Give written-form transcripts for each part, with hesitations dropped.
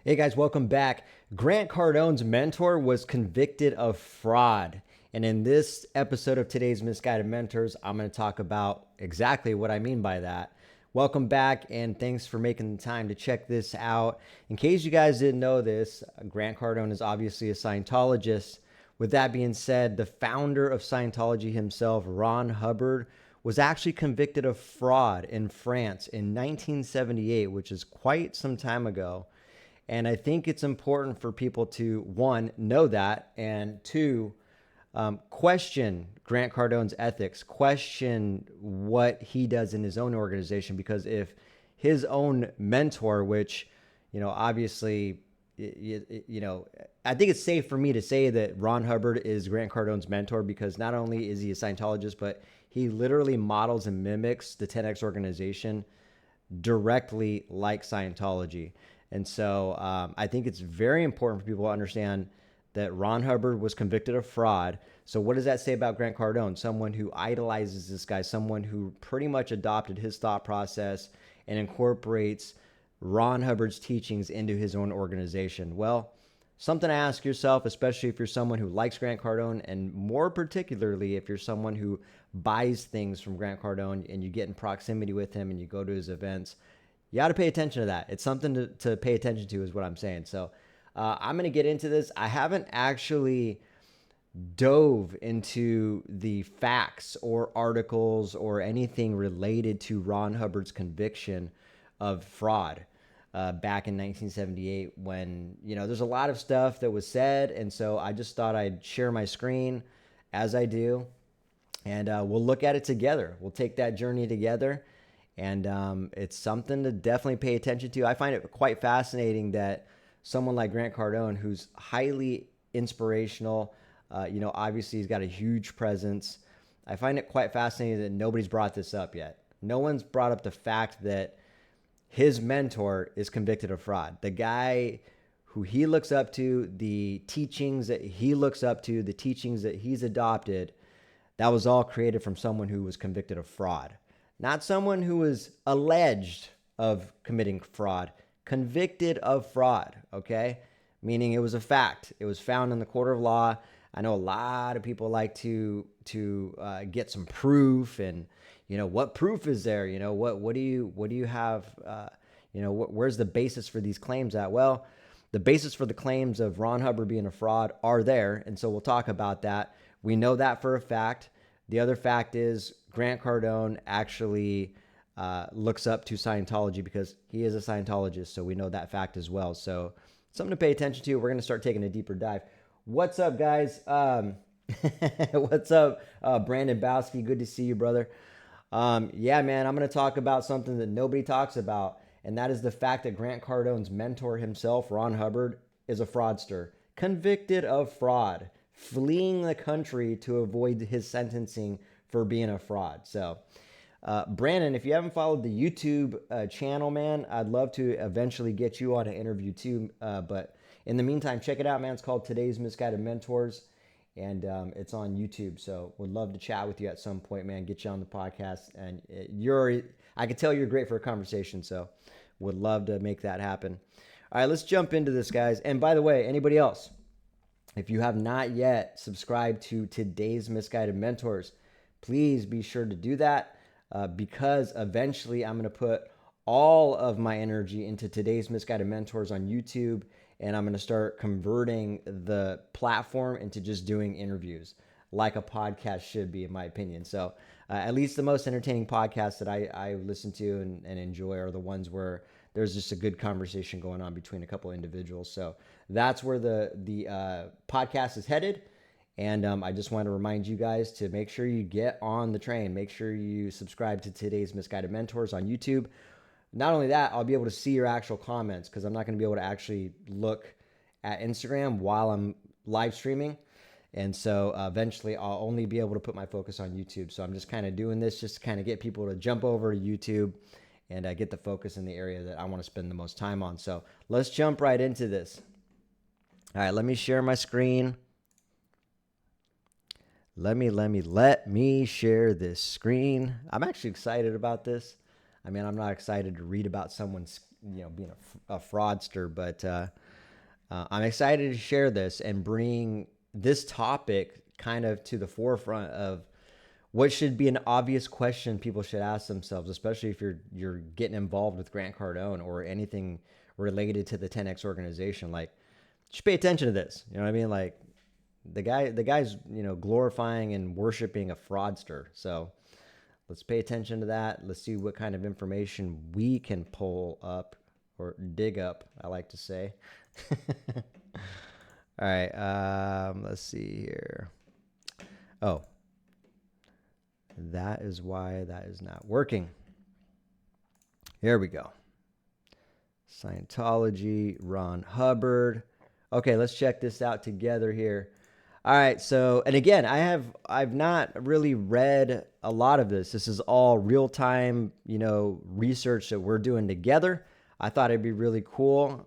Hey guys, welcome back. Grant Cardone's mentor was convicted of fraud. And in this episode of today's Misguided Mentors, I'm going to talk about exactly what I mean by that. Welcome back, and thanks for making the time to check this out. In case you guys didn't know this, Grant Cardone is obviously a Scientologist. With that being said, the founder of Scientology himself, Ron Hubbard, was actually convicted of fraud in France in 1978, which is quite some time ago. And I think it's important for people to, one, know that, and two, question Grant Cardone's ethics, question what he does in his own organization, because if his own mentor, which, obviously, I think it's safe for me to say that Ron Hubbard is Grant Cardone's mentor, because not only is he a Scientologist, but he literally models and mimics the 10X organization directly like Scientology. And so I think it's very important for people to understand that Ron Hubbard was convicted of fraud. So what does that say about Grant Cardone? Someone who idolizes this guy, someone who pretty much adopted his thought process and incorporates Ron Hubbard's teachings into his own organization. Well, something to ask yourself, especially if you're someone who likes Grant Cardone, and more particularly if you're someone who buys things from Grant Cardone and you get in proximity with him and you go to his events. You got to pay attention to that. It's something to pay attention to is what I'm saying. So I'm going to get into this. I haven't actually dove into the facts or articles or anything related to Ron Hubbard's conviction of fraud back in 1978 when, there's a lot of stuff that was said. And so I just thought I'd share my screen as I do. And we'll look at it together. We'll take that journey together. And it's something to definitely pay attention to. I find it quite fascinating that someone like Grant Cardone, who's highly inspirational, obviously he's got a huge presence. I find it quite fascinating that nobody's brought this up yet. No one's brought up the fact that his mentor is convicted of fraud. The guy who he looks up to, the teachings that he looks up to, the teachings that he's adopted, that was all created from someone who was convicted of fraud. Not someone who was alleged of committing fraud, convicted of fraud, okay? Meaning it was a fact. It was found in the court of law. I know a lot of people like to get some proof, and what proof is there? What do you have? Where's the basis for these claims at? Well, the basis for the claims of Ron Hubbard being a fraud are there, and so we'll talk about that. We know that for a fact. The other fact is Grant Cardone actually looks up to Scientology because he is a Scientologist, so we know that fact as well. So something to pay attention to. We're going to start taking a deeper dive. What's up, guys? What's up, Brandon Bowski? Good to see you, brother. Yeah, man, I'm going to talk about something that nobody talks about, and that is the fact that Grant Cardone's mentor himself, Ron Hubbard, is a fraudster, convicted of fraud, fleeing the country to avoid his sentencing for being a fraud. So, Brandon, if you haven't followed the YouTube channel, man, I'd love to eventually get you on an interview too. But in the meantime, check it out, man. It's called Today's Misguided Mentors, and it's on YouTube. So would love to chat with you at some point, man. Get you on the podcast. And I can tell you're great for a conversation. So would love to make that happen. All right, let's jump into this, guys. And by the way, anybody else, if you have not yet subscribed to Today's Misguided Mentors, please be sure to do that because eventually I'm going to put all of my energy into Today's Misguided Mentors on YouTube, and I'm going to start converting the platform into just doing interviews like a podcast should be, in my opinion. So at least the most entertaining podcasts that I listen to and enjoy are the ones where there's just a good conversation going on between a couple of individuals. So that's where the podcast is headed. And I just want to remind you guys to make sure you get on the train. Make sure you subscribe to Today's Misguided Mentors on YouTube. Not only that, I'll be able to see your actual comments because I'm not going to be able to actually look at Instagram while I'm live streaming. And so eventually I'll only be able to put my focus on YouTube. So I'm just kind of doing this just to kind of get people to jump over to YouTube and get the focus in the area that I want to spend the most time on. So let's jump right into this. All right, let me share my screen. Let me share this screen. I'm actually excited about this. I mean, I'm not excited to read about someone's being a fraudster. But I'm excited to share this and bring this topic kind of to the forefront of what should be an obvious question people should ask themselves, especially if you're getting involved with Grant Cardone or anything related to the 10X organization. Like, you should pay attention to this. You know what I mean? Like, the guy's glorifying and worshiping a fraudster. So let's pay attention to that. Let's see what kind of information we can pull up or dig up, I like to say. All right, let's see here. Oh, that is why that is not working. Here we go. Scientology, Ron Hubbard. Okay, let's check this out together here. All right, so, and again, I've not really read a lot of this. This is all real-time, research that we're doing together. I thought it'd be really cool.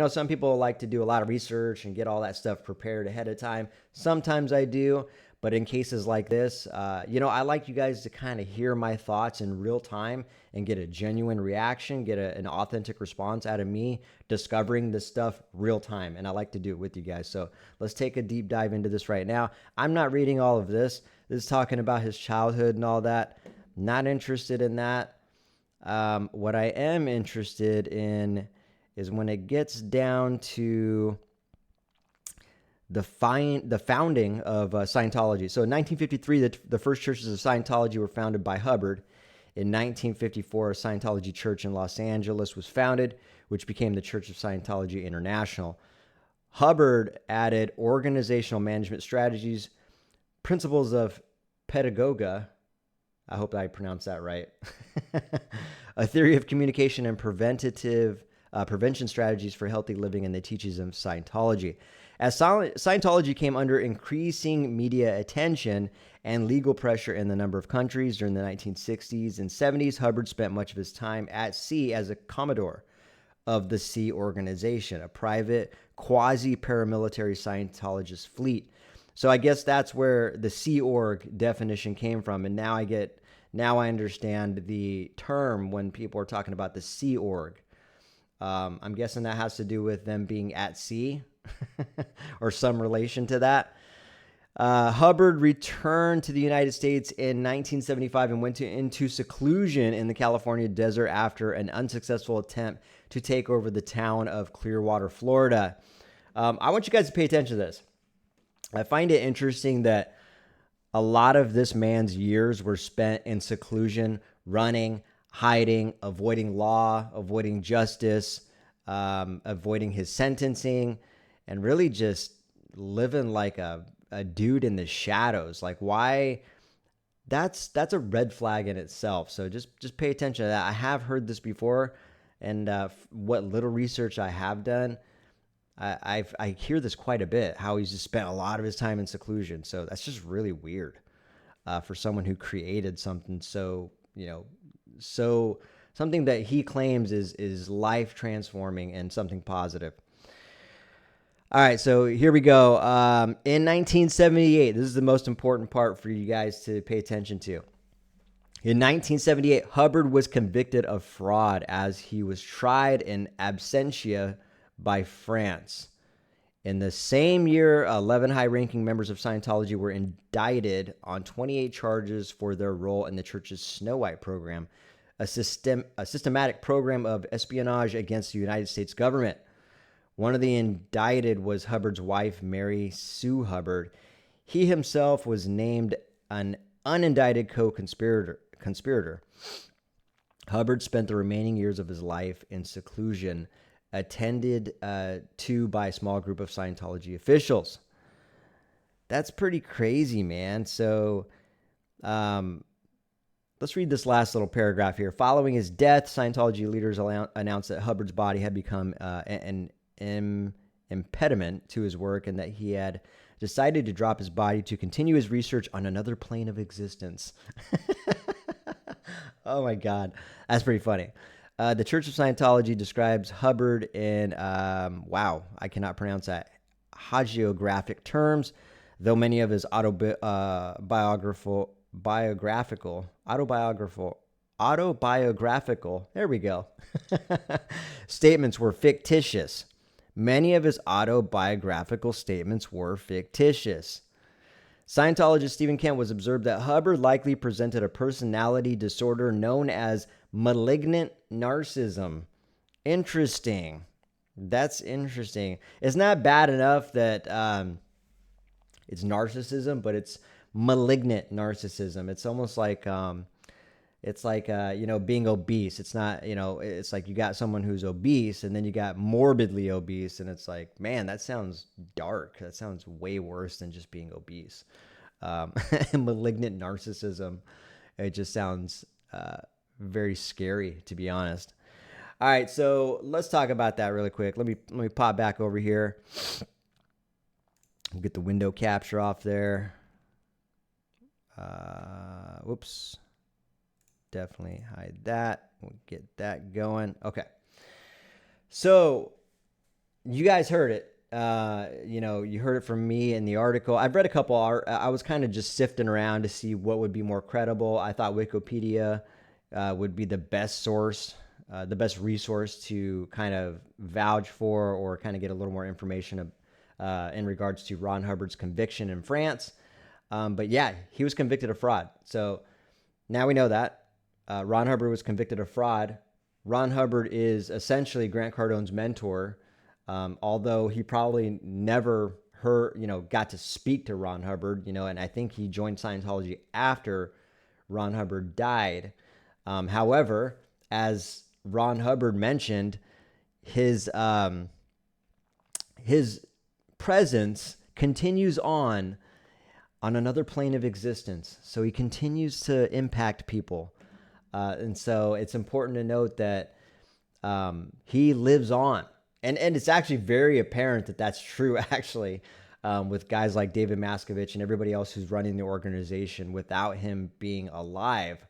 Some people like to do a lot of research and get all that stuff prepared ahead of time. Sometimes I do, but in cases like this, I like you guys to kind of hear my thoughts in real time and get a genuine reaction, get an authentic response out of me discovering this stuff real time. And I like to do it with you guys. So let's take a deep dive into this right now. I'm not reading all of this. This is talking about his childhood and all that. Not interested in that. What I am interested in is when it gets down to the founding of Scientology. So in 1953, the first churches of Scientology were founded by Hubbard. In 1954, a Scientology church in Los Angeles was founded, which became the Church of Scientology International. Hubbard added organizational management strategies, principles of pedagogia, I hope I pronounced that right, a theory of communication and prevention strategies for healthy living, and the teachings of Scientology. As Scientology came under increasing media attention and legal pressure in the number of countries during the 1960s and 70s, Hubbard spent much of his time at sea as a commodore of the Sea Organization, a private quasi-paramilitary Scientologist fleet. So I guess that's where the Sea Org definition came from, and now I understand the term when people are talking about the Sea Org. I'm guessing that has to do with them being at sea or some relation to that. Hubbard returned to the United States in 1975 and went into seclusion in the California desert after an unsuccessful attempt to take over the town of Clearwater, Florida. I want you guys to pay attention to this. I find it interesting that a lot of this man's years were spent in seclusion, running, hiding, avoiding law, avoiding justice, avoiding his sentencing, and really just living like a dude in the shadows. Like, why? That's a red flag in itself. So just pay attention to that. I have heard this before, and what little research I have done, I hear this quite a bit, how he's just spent a lot of his time in seclusion. So that's just really weird for someone who created something so something that he claims is life transforming and something positive. All right, so here we go. In 1978, this is the most important part for you guys to pay attention to. In 1978, Hubbard was convicted of fraud as he was tried in absentia by France. In the same year, 11 high-ranking members of Scientology were indicted on 28 charges for their role in the church's Snow White program, a systematic program of espionage against the United States government. One of the indicted was Hubbard's wife, Mary Sue Hubbard. He himself was named an unindicted co-conspirator. Hubbard spent the remaining years of his life in seclusion, attended to by a small group of Scientology officials. That's pretty crazy, man. So let's read this last little paragraph here. Following his death, Scientology leaders announced that Hubbard's body had become an impediment to his work and that he had decided to drop his body to continue his research on another plane of existence. Oh my God. That's pretty funny. The Church of Scientology describes Hubbard in, wow, I cannot pronounce that, hagiographic terms, though many of his autobiographical autobiographical, there we go, statements were fictitious. Many of his autobiographical statements were fictitious. Scientologist Stephen Kent was observed that Hubbard likely presented a personality disorder known as malignant narcissism. Interesting. That's interesting. It's not bad enough that it's narcissism, but it's malignant narcissism. It's almost like being obese. It's not, it's like you got someone who's obese and then you got morbidly obese, and it's like, man, that sounds dark. That sounds way worse than just being obese. Malignant narcissism. It just sounds very scary, to be honest. All right, so let's talk about that really quick. Let me pop back over here. Get the window capture off there. Whoops. Definitely hide that. We'll get that going. Okay. So you guys heard it. You heard it from me in the article. I've read a couple. I was kind of just sifting around to see what would be more credible. I thought Wikipedia would be the best source, the best resource to kind of vouch for or kind of get a little more information in regards to Ron Hubbard's conviction in France. But yeah, he was convicted of fraud. So now we know that. Ron Hubbard was convicted of fraud. Ron Hubbard is essentially Grant Cardone's mentor, although he probably never got to speak to Ron Hubbard, and I think he joined Scientology after Ron Hubbard died. However, as Ron Hubbard mentioned, his presence continues on another plane of existence. So he continues to impact people. And so it's important to note that he lives on. And it's actually very apparent that that's true, actually, with guys like David Maskovich and everybody else who's running the organization without him being alive.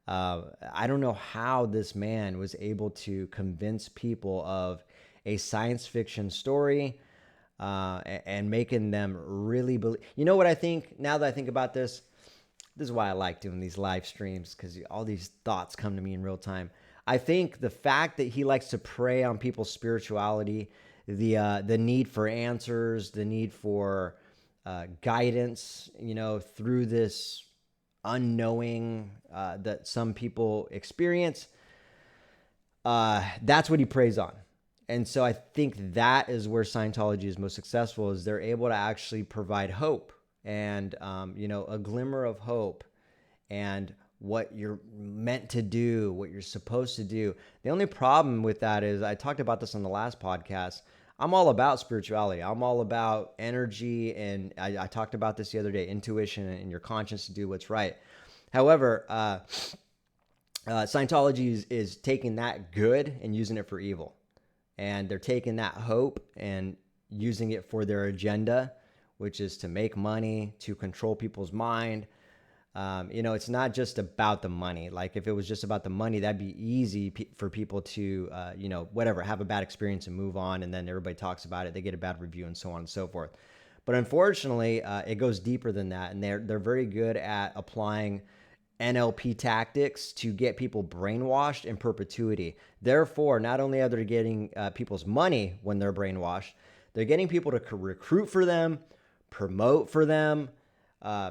I don't know how this man was able to convince people of a science fiction story and making them really believe. You know what I think? Now that I think about this is why I like doing these live streams, because all these thoughts come to me in real time. I think the fact that he likes to prey on people's spirituality, the need for answers, the need for guidance, through this unknowing that some people experience, that's what he preys on. And so I think that is where Scientology is most successful, is they're able to actually provide hope and, a glimmer of hope and what you're meant to do, what you're supposed to do. The only problem with that is, I talked about this on the last podcast, I'm all about spirituality. I'm all about energy. And I talked about this the other day, intuition and your conscience to do what's right. However, Scientology is taking that good and using it for evil. And they're taking that hope and using it for their agenda, which is to make money, to control people's mind. It's not just about the money. Like, if it was just about the money, that'd be easy for people to, have a bad experience and move on. And then everybody talks about it. They get a bad review and so on and so forth. But unfortunately, it goes deeper than that. And they're very good at applying NLP tactics to get people brainwashed in perpetuity. Therefore, not only are they getting people's money when they're brainwashed, they're getting people to recruit for them, promote for them,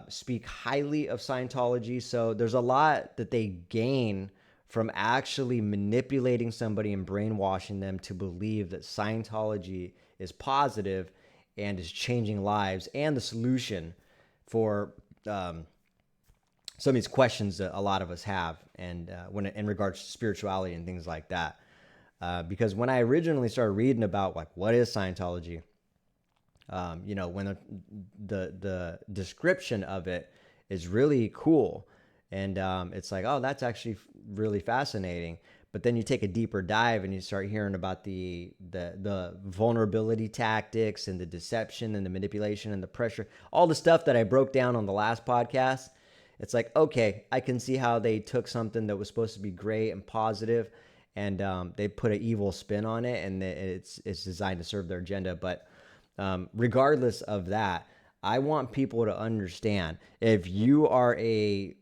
speak highly of Scientology. So there's a lot that they gain from actually manipulating somebody and brainwashing them to believe that Scientology is positive and is changing lives and the solution for some of these questions that a lot of us have, and when in regards to spirituality and things like that. Because when I originally started reading about what is Scientology, when the description of it is really cool, and it's like, oh, that's actually really fascinating. But then you take a deeper dive and you start hearing about the vulnerability tactics and the deception and the manipulation and the pressure, all the stuff that I broke down on the last podcast. It's like, okay, I can see how they took something that was supposed to be great and positive, and they put an evil spin on it, and it's designed to serve their agenda. But regardless of that, I want people to understand, if you are a,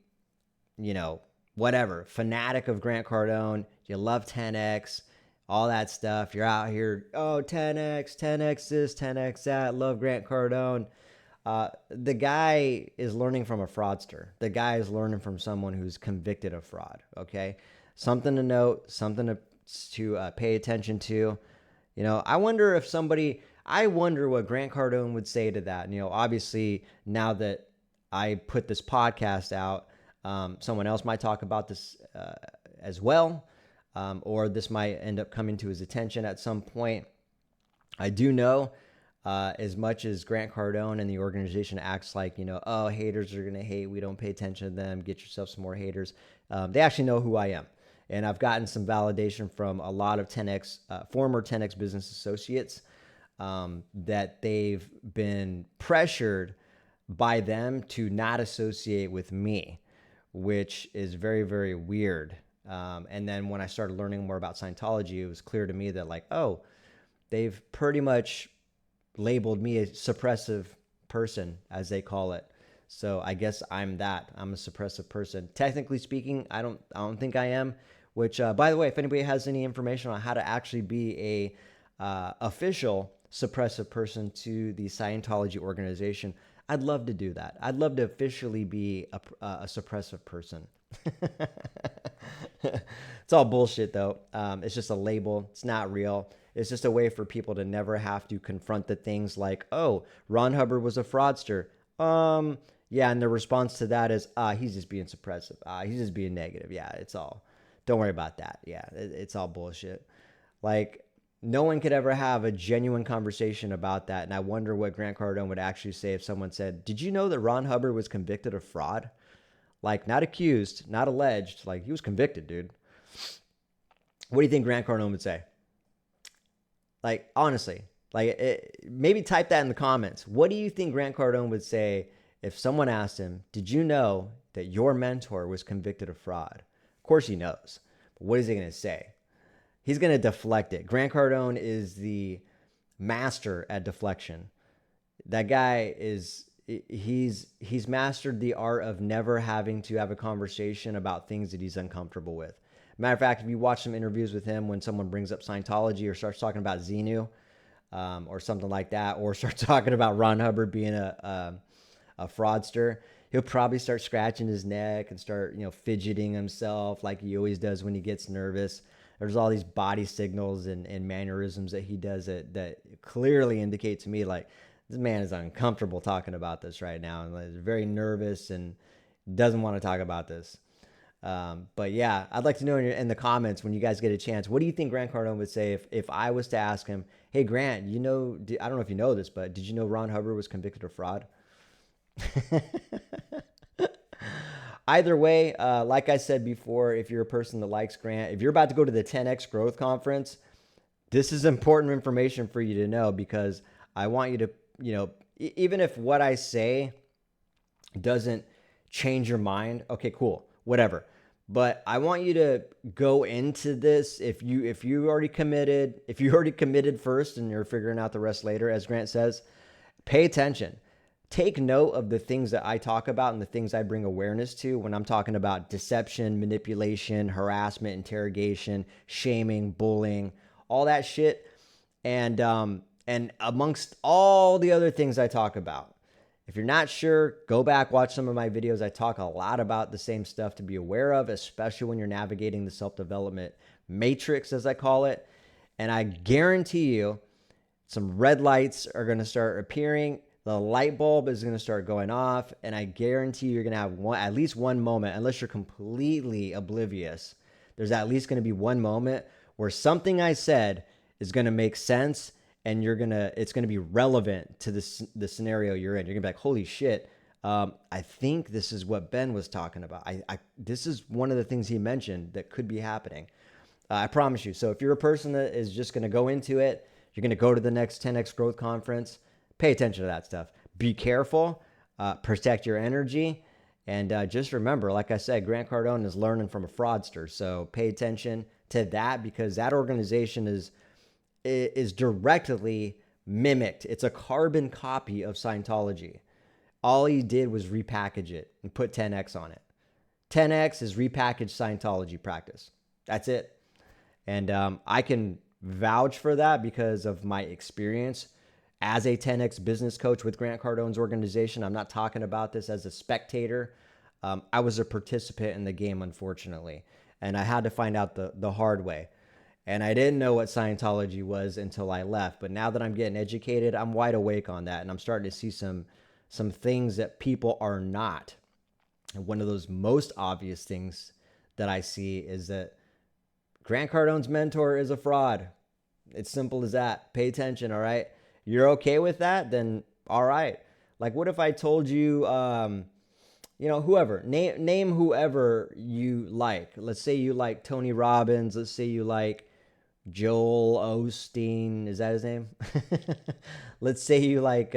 whatever, fanatic of Grant Cardone, you love 10X, all that stuff. You're out here, oh, 10X, 10X this, 10X that, love Grant Cardone. The guy is learning from a fraudster. The guy is learning from someone who's convicted of fraud, okay? Something to note, something to pay attention to. You know, I wonder what Grant Cardone would say to that. You know, obviously, now that I put this podcast out, someone else might talk about this as well, or this might end up coming to his attention at some point. I do know, as much as Grant Cardone and the organization acts like, you know, oh, haters are going to hate, we don't pay attention to them, get yourself some more haters. They actually know who I am. And I've gotten some validation from a lot of 10X, former 10X business associates, that they've been pressured by them to not associate with me, which is very, very weird. And then when I started learning more about Scientology, it was clear to me that, like, oh, they've pretty much labeled me a suppressive person, as they call it. So I guess I'm that. I'm a suppressive person. Technically speaking, I don't think I am. Which, by the way, if anybody has any information on how to actually be a official suppressive person to the Scientology organization, I'd love to do that. I'd love to officially be a suppressive person. It's all bullshit, though. It's just a label. It's not real. It's just a way for people to never have to confront the things like, oh, Ron Hubbard was a fraudster. Yeah, and the response to that is, he's just being suppressive. He's just being negative. Yeah, it's all. Don't worry about that. Yeah, it's all bullshit. Like, no one could ever have a genuine conversation about that. And I wonder what Grant Cardone would actually say if someone said, did you know that Ron Hubbard was convicted of fraud? Like, not accused, not alleged. Like, he was convicted, dude. What do you think Grant Cardone would say? Like, honestly, like, maybe type that in the comments. What do you think Grant Cardone would say if someone asked him, did you know that your mentor was convicted of fraud? Of course he knows. But what is he going to say? He's going to deflect it. Grant Cardone is the master at deflection. That guy he's mastered the art of never having to have a conversation about things that he's uncomfortable with. Matter of fact, if you watch some interviews with him, when someone brings up Scientology or starts talking about Xenu, or something like that, or starts talking about Ron Hubbard being a fraudster, he'll probably start scratching his neck and start, fidgeting himself like he always does when he gets nervous. There's all these body signals and mannerisms that he does that clearly indicate to me, like, this man is uncomfortable talking about this right now, and is very nervous and doesn't want to talk about this. But yeah, I'd like to know in the comments, when you guys get a chance, what do you think Grant Cardone would say if I was to ask him, hey, Grant, I don't know if you know this, but did you know Ron Hubbard was convicted of fraud? Either way, like I said before, if you're a person that likes Grant, if you're about to go to the 10X Growth Conference, this is important information for you to know, because I want you to, even if what I say doesn't change your mind, okay, cool, whatever. But I want you to go into this, if you already committed first and you're figuring out the rest later, as Grant says, pay attention. Take note of the things that I talk about and the things I bring awareness to when I'm talking about deception, manipulation, harassment, interrogation, shaming, bullying, all that shit. And amongst all the other things I talk about. If you're not sure, go back, watch some of my videos. I talk a lot about the same stuff to be aware of, especially when you're navigating the self-development matrix, as I call it. And I guarantee you, some red lights are going to start appearing. The light bulb is going to start going off, and I guarantee you're going to have at least one moment, unless you're completely oblivious. There's at least going to be one moment where something I said is going to make sense, and it's going to be relevant to the scenario you're in. You're going to be like, holy shit, I think this is what Ben was talking about. This is one of the things he mentioned that could be happening. I promise you. So if you're a person that is just going to go into it, you're going to go to the next 10X Growth Conference, pay attention to that stuff. Be careful, protect your energy, and just remember, like I said, Grant Cardone is learning from a fraudster. So pay attention to that, because that organization is directly mimicked. It's a carbon copy of Scientology. All he did was repackage it and put 10X on it. 10x is repackaged Scientology practice. That's it. And I can vouch for that because of my experience as a 10x business coach with Grant Cardone's organization. I'm not talking about this as a spectator. I was a participant in the game, unfortunately, and I had to find out the hard way. And I didn't know what Scientology was until I left. But now that I'm getting educated, I'm wide awake on that, and I'm starting to see some things that people are not. And one of those most obvious things that I see is that Grant Cardone's mentor is a fraud. It's simple as that. Pay attention, all right? You're okay with that? Then all right. Like, what if I told you, whoever, name whoever you like. Let's say you like Tony Robbins. Let's say you like Joel Osteen. Is that his name? Let's say you like,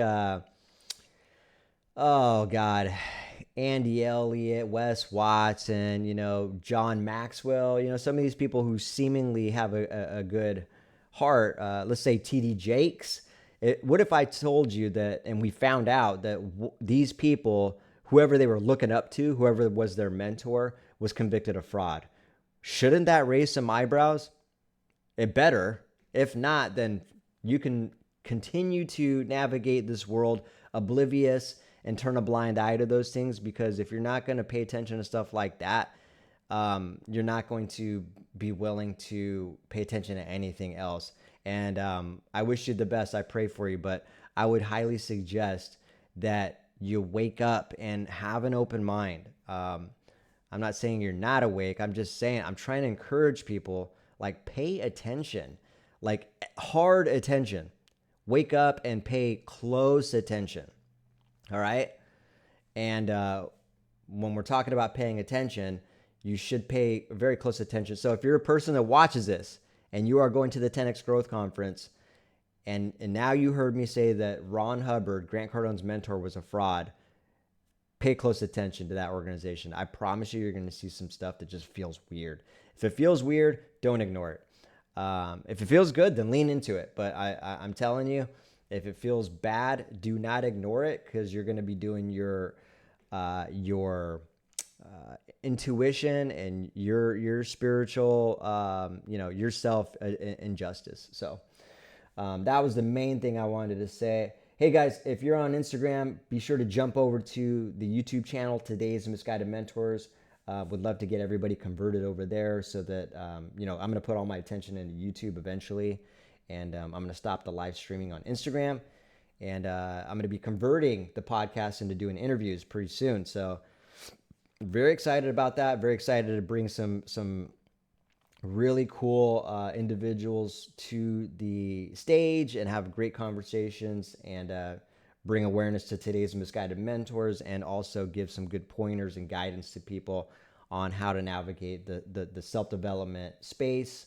Andy Elliott, Wes Watson, John Maxwell, some of these people who seemingly have a good heart. Let's say TD Jakes. What if I told you that, and we found out that these people, whoever they were looking up to, whoever was their mentor, was convicted of fraud? Shouldn't that raise some eyebrows? It better. If not, then you can continue to navigate this world oblivious and turn a blind eye to those things, because if you're not going to pay attention to stuff like that, you're not going to be willing to pay attention to anything else. And I wish you the best. I pray for you, but I would highly suggest that you wake up and have an open mind. I'm not saying you're not awake. I'm just saying I'm trying to encourage people, like, pay attention, like hard attention. Wake up and pay close attention. All right. And when we're talking about paying attention, you should pay very close attention. So if you're a person that watches this and you are going to the 10X Growth Conference, and now you heard me say that Ron Hubbard, Grant Cardone's mentor, was a fraud, pay close attention to that organization. I promise you're going to see some stuff that just feels weird. If it feels weird, don't ignore it. If it feels good, then lean into it. But I'm telling you, if it feels bad, do not ignore it, because you're going to be doing your intuition and your spiritual, yourself injustice. So that was the main thing I wanted to say. Hey guys, if you're on Instagram, be sure to jump over to the YouTube channel, Today's Misguided Mentors. Would love to get everybody converted over there so that, I'm going to put all my attention into YouTube eventually. And I'm going to stop the live streaming on Instagram. And I'm going to be converting the podcast into doing interviews pretty soon. So very excited about that. Very excited to bring some really cool individuals to the stage and have great conversations, and bring awareness to today's misguided mentors, and also give some good pointers and guidance to people on how to navigate the self-development space,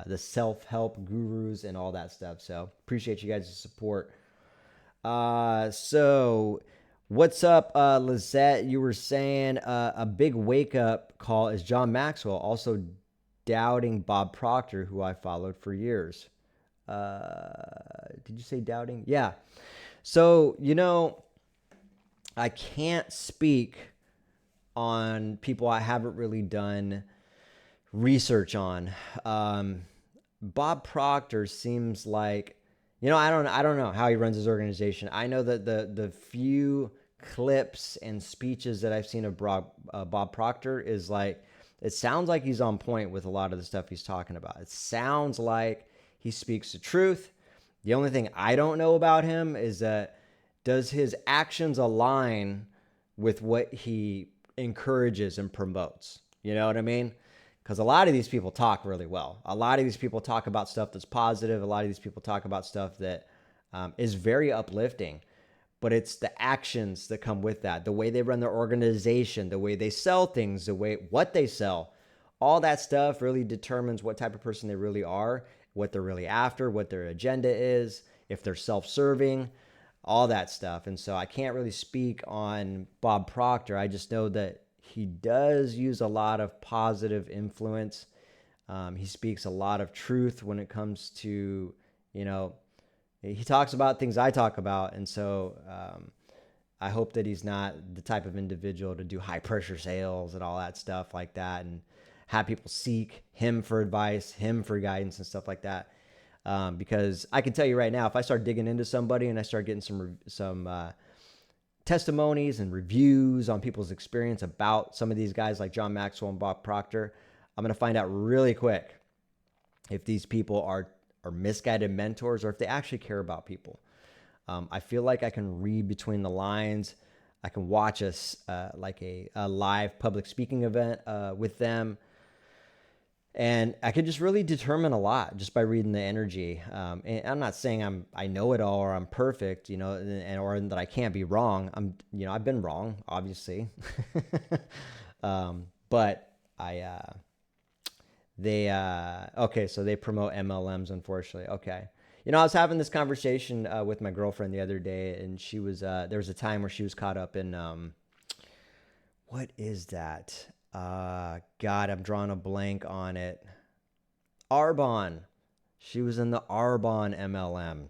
the self-help gurus and all that stuff. So appreciate you guys' support. So what's up, Lizette? You were saying a big wake-up call is John Maxwell also doubting Bob Proctor, who I followed for years. Did you say doubting? Yeah. So, I can't speak on people I haven't really done research on. Bob Proctor seems like, I don't know how he runs his organization. I know that the few clips and speeches that I've seen of Bob Proctor is like, it sounds like he's on point with a lot of the stuff he's talking about. It sounds like he speaks the truth. The only thing I don't know about him is that, does his actions align with what he encourages and promotes? You know what I mean? Because a lot of these people talk really well. A lot of these people talk about stuff that's positive. A lot of these people talk about stuff that is very uplifting. But it's the actions that come with that, the way they run their organization, the way they sell things, what they sell. All that stuff really determines what type of person they really are, what they're really after, what their agenda is, if they're self-serving, all that stuff. And so I can't really speak on Bob Proctor. I just know that he does use a lot of positive influence. He speaks a lot of truth when it comes to, he talks about things I talk about. And so I hope that he's not the type of individual to do high pressure sales and all that stuff like that, and have people seek him for advice, him for guidance and stuff like that. Because I can tell you right now, if I start digging into somebody and I start getting some testimonies and reviews on people's experience about some of these guys like John Maxwell and Bob Proctor, I'm going to find out really quick if these people are misguided mentors or if they actually care about people. I feel like I can read between the lines. I can watch a live public speaking event with them. And I could just really determine a lot just by reading the energy. And I'm not saying I know it all or I'm perfect, or that I can't be wrong. I've been wrong, obviously. But okay, so they promote MLMs, unfortunately. Okay. I was having this conversation with my girlfriend the other day, and she was, there was a time where she was caught up in, what is that? God, I'm drawing a blank on it. Arbonne. She was in the Arbonne MLM.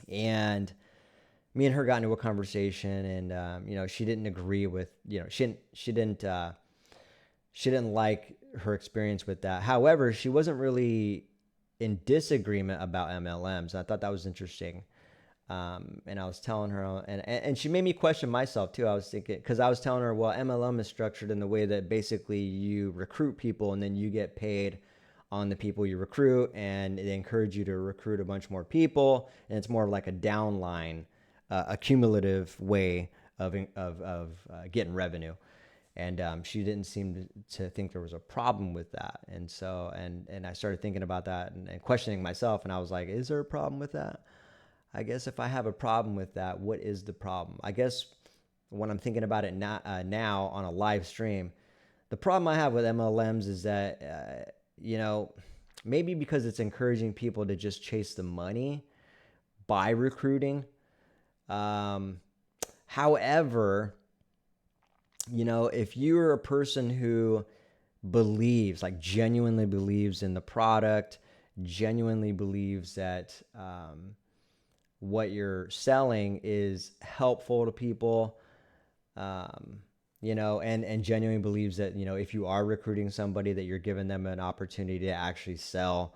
And me and her got into a conversation, and, she didn't agree with, she didn't like her experience with that. However, she wasn't really in disagreement about MLMs. I thought that was interesting. And I was telling her, and she made me question myself too. I was thinking, because I was telling her, well, MLM is structured in the way that basically you recruit people and then you get paid on the people you recruit, and they encourage you to recruit a bunch more people. And it's more like a downline, a cumulative way of getting revenue. And she didn't seem to think there was a problem with that. And so, and I started thinking about that and questioning myself. And I was like, is there a problem with that? I guess if I have a problem with that, what is the problem? I guess when I'm thinking about it now on a live stream, the problem I have with MLMs is that, maybe because it's encouraging people to just chase the money by recruiting. However, if you're a person who believes, like genuinely believes in the product, genuinely believes that what you're selling is helpful to people, and genuinely believes that, if you are recruiting somebody, that you're giving them an opportunity to actually sell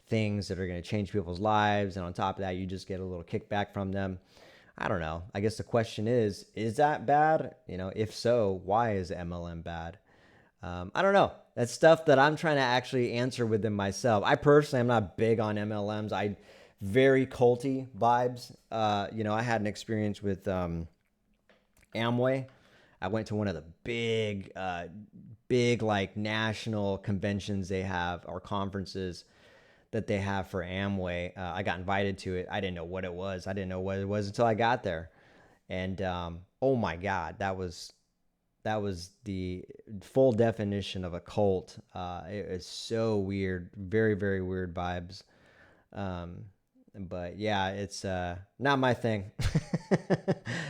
things that are going to change people's lives. And on top of that, you just get a little kickback from them. I don't know. I guess the question is that bad? If so, why is MLM bad? I don't know. That's stuff that I'm trying to actually answer within myself. I personally am not big on MLMs. Very culty vibes. I had an experience with Amway. I went to one of the big like national conventions they have, or conferences that they have for Amway. I got invited to it. I didn't know what it was. I didn't know what it was until I got there. And oh my God, that was the full definition of a cult. It was so weird, very, very weird vibes. But yeah, it's not my thing.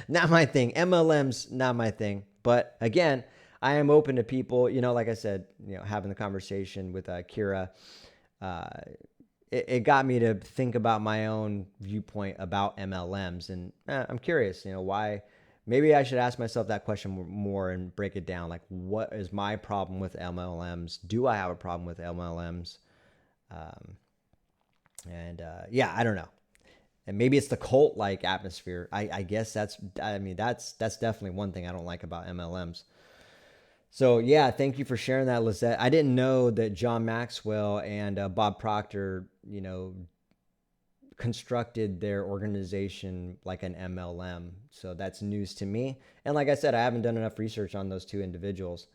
Not my thing. MLM's not my thing. But again, I am open to people, like I said, having the conversation with Kira. It got me to think about my own viewpoint about MLMs. And I'm curious, why. Maybe I should ask myself that question more and break it down. Like, what is my problem with MLMs? Do I have a problem with MLMs? Yeah, I don't know. And maybe it's the cult-like atmosphere. I guess that's definitely one thing I don't like about MLMs. So yeah, thank you for sharing that, Lisette. I didn't know that John Maxwell and Bob Proctor, constructed their organization like an MLM. So that's news to me. And like I said, I haven't done enough research on those two individuals.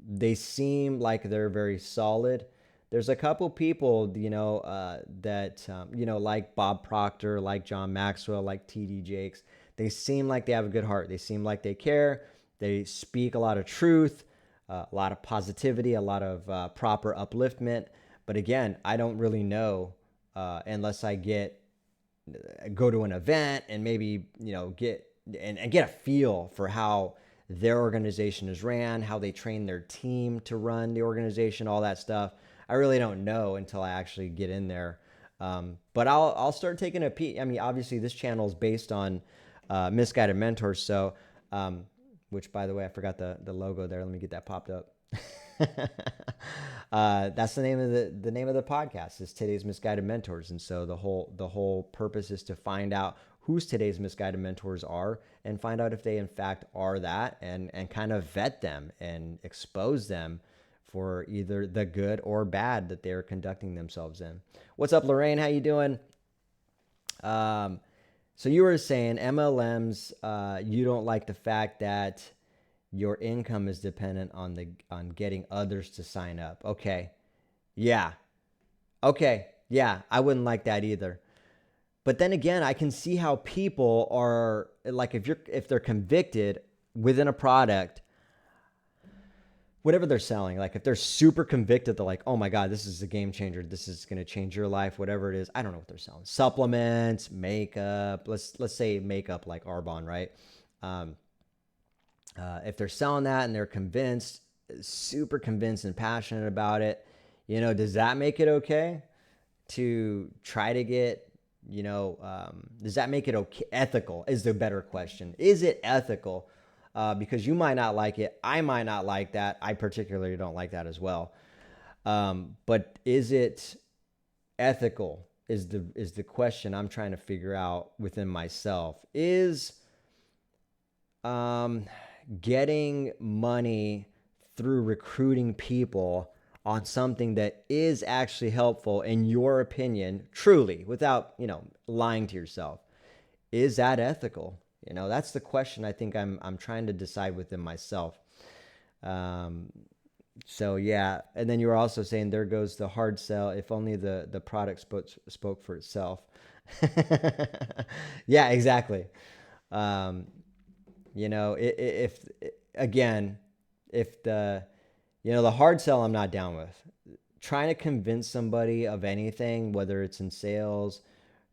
They seem like they're very solid. There's a couple people, that, like Bob Proctor, like John Maxwell, like TD Jakes. They seem like they have a good heart. They seem like they care. They speak a lot of truth, a lot of positivity, a lot of proper upliftment. But again, I don't really know unless I go to an event and maybe, get a feel for how their organization is ran, how they train their team to run the organization, all that stuff. I really don't know until I actually get in there. But I'll start taking a peek. I mean, obviously this channel is based on Misguided Mentors. So, which by the way, I forgot the logo there. Let me get that popped up. That's the name of the name of the podcast is Today's Misguided Mentors. And so the whole purpose is to find out who's today's misguided mentors are and find out if they in fact are that, and kind of vet them and expose them for either the good or bad that they're conducting themselves in. What's up, Lorraine? How you doing? So you were saying MLMs, you don't like the fact that your income is dependent on getting others to sign up. Okay. Yeah. Okay. Yeah, I wouldn't like that either. But then again, I can see how people are like, if they're convicted within a product, whatever they're selling, like if they're super convicted, they're like, oh my God, this is a game changer. This is going to change your life, whatever it is. I don't know what they're selling. Supplements, makeup. Let's say makeup like Arbonne, right? If they're selling that and they're convinced, super convinced and passionate about it, does that make it okay to try to get, does that make it okay? Ethical is the better question. Is it ethical? Because you might not like it. I might not like that. I particularly don't like that as well. But is it ethical is the question I'm trying to figure out within myself. Is getting money through recruiting people on something that is actually helpful in your opinion, truly, without, lying to yourself, is that ethical? That's the question I think I'm trying to decide within myself. So yeah, and then you were also saying there goes the hard sell. If only the product spoke for itself. Yeah, exactly. If again, if the hard sell I'm not down with. Trying to convince somebody of anything, whether it's in sales,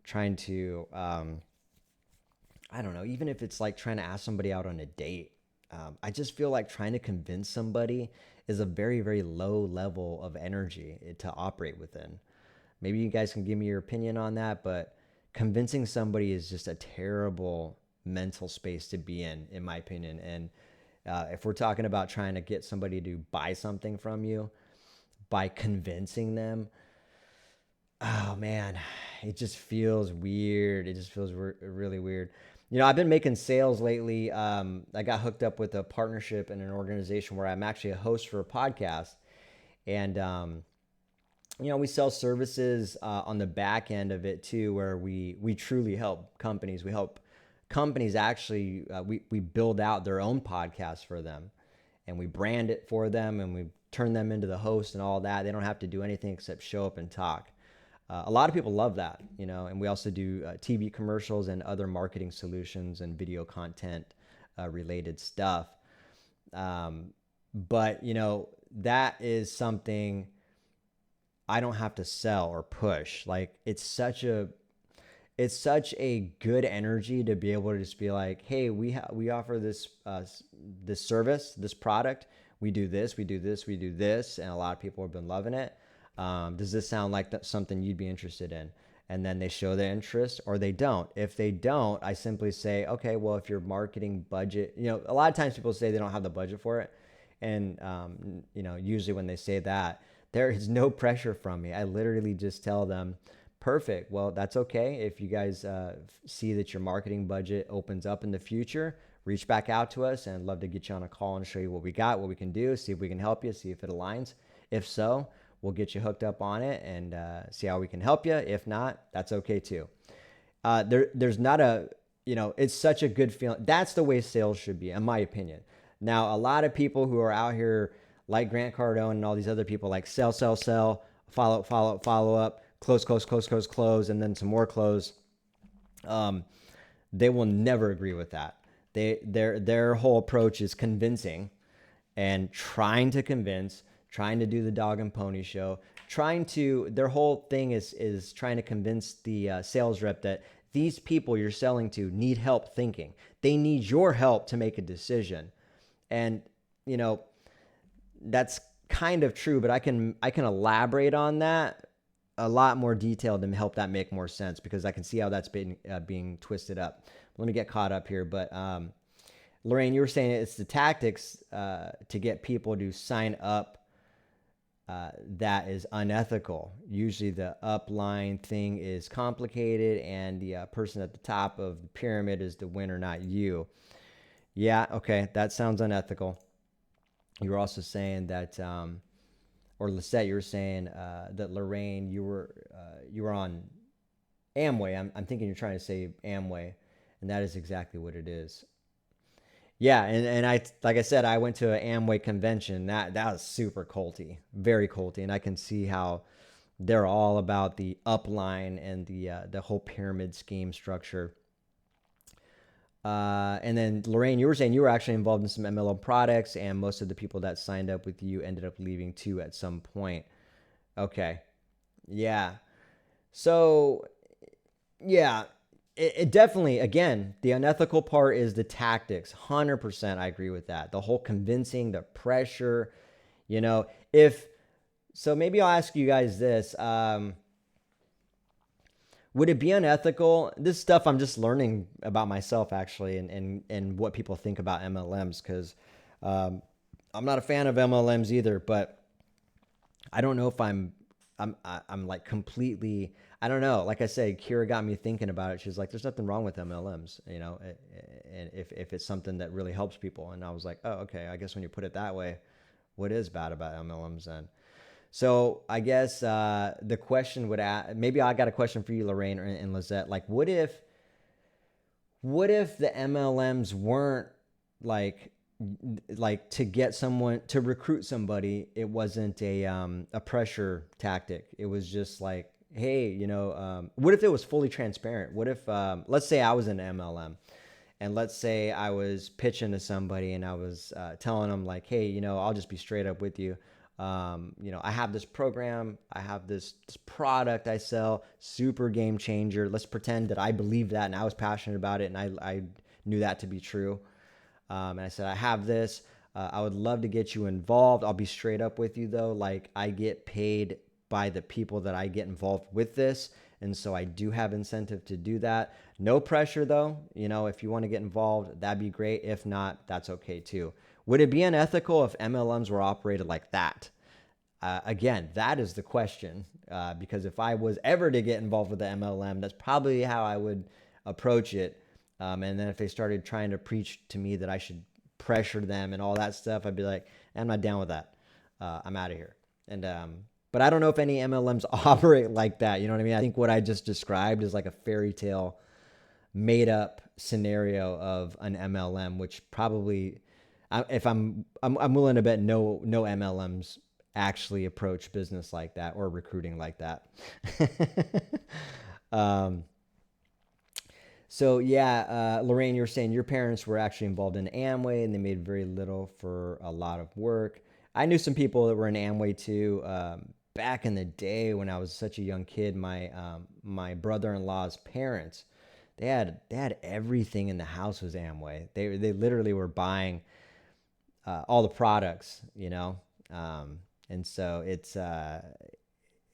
trying to, I don't know, even if it's like trying to ask somebody out on a date. I just feel like trying to convince somebody is a very, very low level of energy to operate within. Maybe you guys can give me your opinion on that, but convincing somebody is just a terrible mental space to be in my opinion. And if we're talking about trying to get somebody to buy something from you by convincing them, oh man, it just feels weird. It just feels really weird. I've been making sales lately. I got hooked up with a partnership in an organization where I'm actually a host for a podcast. And, we sell services on the back end of it too, where we truly help companies. We help companies actually, we build out their own podcast for them, and we brand it for them, and we turn them into the host and all that. They don't have to do anything except show up and talk. A lot of people love that, and we also do TV commercials and other marketing solutions and video content related stuff. But, that is something I don't have to sell or push. Like it's such a good energy to be able to just be like, hey, we offer this this service, this product. We do this, we do this, we do this, and a lot of people have been loving it. Does this sound like something you'd be interested in? And then they show their interest or they don't. If they don't, I simply say, okay, well, if your marketing budget, a lot of times people say they don't have the budget for it. And, usually when they say that, there is no pressure from me. I literally just tell them, perfect. Well, that's okay. If you guys see that your marketing budget opens up in the future, reach back out to us, and I'd love to get you on a call and show you what we got, what we can do, see if we can help you, see if it aligns. If so, we'll get you hooked up on it and see how we can help you. If not, that's okay too. There's not it's such a good feeling. That's the way sales should be, in my opinion. Now, a lot of people who are out here like Grant Cardone and all these other people like sell, follow up, close, and then some more close. They will never agree with that. Their whole approach is convincing and trying to convince, trying to do the dog and pony show, their whole thing is trying to convince the sales rep that these people you're selling to need help thinking. They need your help to make a decision. And, that's kind of true, but I can elaborate on that a lot more detailed and help that make more sense, because I can see how that's been being twisted up. let me get caught up here. But Lorraine, you were saying it's the tactics to get people to sign up that is unethical. Usually the upline thing is complicated, and the person at the top of the pyramid is the winner, not you. Yeah, okay, that sounds unethical. You were also saying that, or Lisette, you were saying that Lorraine, you were on Amway. I'm thinking you're trying to say Amway, and that is exactly what it is. Yeah, and I, like I said, I went to an Amway convention. That was super culty, very culty, and I can see how they're all about the upline and the whole pyramid scheme structure. And then Lorraine, you were saying you were actually involved in some MLM products, and most of the people that signed up with you ended up leaving too at some point. Okay, yeah. So yeah, it definitely, again, the unethical part is the tactics. 100%, I agree with that. The whole convincing, the pressure, you know, if so, maybe I'll ask you guys this. Would it be unethical? This stuff I'm just learning about myself, actually, and what people think about MLMs, because I'm not a fan of MLMs either, but I don't know if I'm like completely, I don't know. Like I said, Kira got me thinking about it. She's like, there's nothing wrong with MLMs, you know, and if it's something that really helps people. And I was like, oh, okay, I guess when you put it that way, what is bad about MLMs then? So I guess the question would maybe I got a question for you, Lorraine and Lizette. Like, what if the MLMs weren't like to get someone to recruit somebody? It wasn't a pressure tactic. It was just like, hey, what if it was fully transparent? What if let's say I was in MLM, and let's say I was pitching to somebody and I was telling them like, hey, I'll just be straight up with you. I have this program, I have this product I sell, super game changer. Let's pretend that I believe that and I was passionate about it and I knew that to be true. And I said, I have this. I would love to get you involved. I'll be straight up with you though. Like, I get paid by the people that I get involved with this. And so I do have incentive to do that. No pressure though. If you want to get involved, that'd be great. If not, that's okay too. Would it be unethical if MLMs were operated like that? Again, that is the question. Because if I was ever to get involved with the MLM, that's probably how I would approach it. And then if they started trying to preach to me that I should pressure them and all that stuff, I'd be like, I'm not down with that. I'm out of here. And but I don't know if any MLMs operate like that. You know what I mean? I think what I just described is like a fairy tale made up scenario of an MLM, which probably, if I'm willing to bet no MLMs actually approach business like that or recruiting like that. So yeah, Lorraine, you're saying your parents were actually involved in Amway and they made very little for a lot of work. I knew some people that were in Amway too. Back in the day when I was such a young kid, my brother-in-law's parents, they had everything in the house was Amway. They literally were buying all the products, and so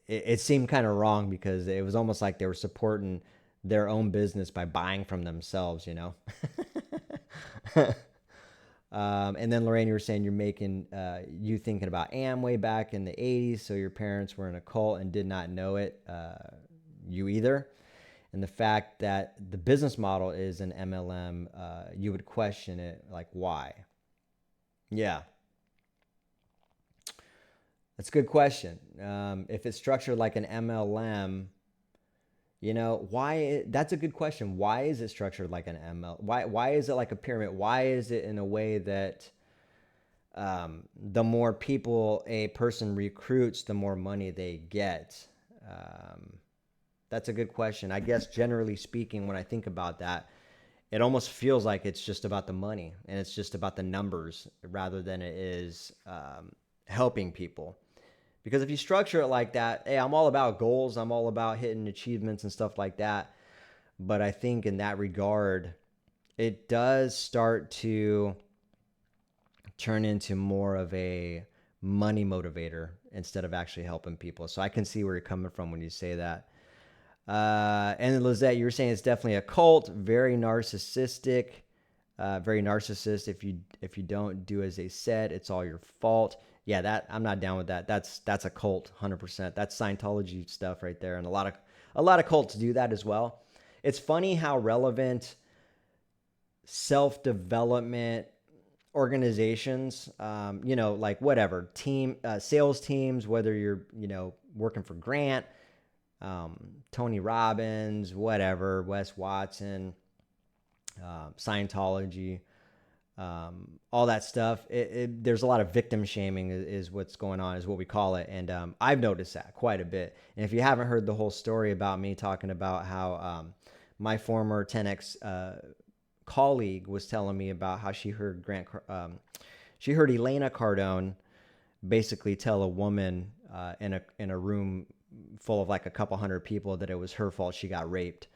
it seemed kind of wrong because it was almost like they were supporting their own business by buying from themselves, And then Lorraine, you were saying you're making you thinking about Amway back in the 80s, so your parents were in a cult and did not know it, you either. And the fact that the business model is an MLM, you would question it, like, why? Yeah, that's a good question. If it's structured like an MLM, why? That's a good question. Why is it structured like an ML? Why is it like a pyramid? Why is it in a way that the more people a person recruits, the more money they get? That's a good question. I guess generally speaking, when I think about that, it almost feels like it's just about the money and it's just about the numbers rather than it is helping people. Because if you structure it like that, hey, I'm all about goals, I'm all about hitting achievements and stuff like that. But I think in that regard, it does start to turn into more of a money motivator instead of actually helping people. So I can see where you're coming from when you say that. And then Lizette, you were saying it's definitely a cult, very narcissistic, very narcissist. If you don't do as they said, it's all your fault. Yeah, that I'm not down with that. That's a cult, 100%. That's Scientology stuff right there, and a lot of cults do that as well. It's funny how relevant self-development organizations, like whatever team, sales teams, whether you're, working for Grant, Tony Robbins, whatever, Wes Watson, Scientology, all that stuff. There's a lot of victim shaming is what's going on, is what we call it. And I've noticed that quite a bit. And if you haven't heard the whole story about me talking about how my former 10X colleague was telling me about how she heard she heard Elena Cardone basically tell a woman in a room full of like a couple hundred people that it was her fault she got raped.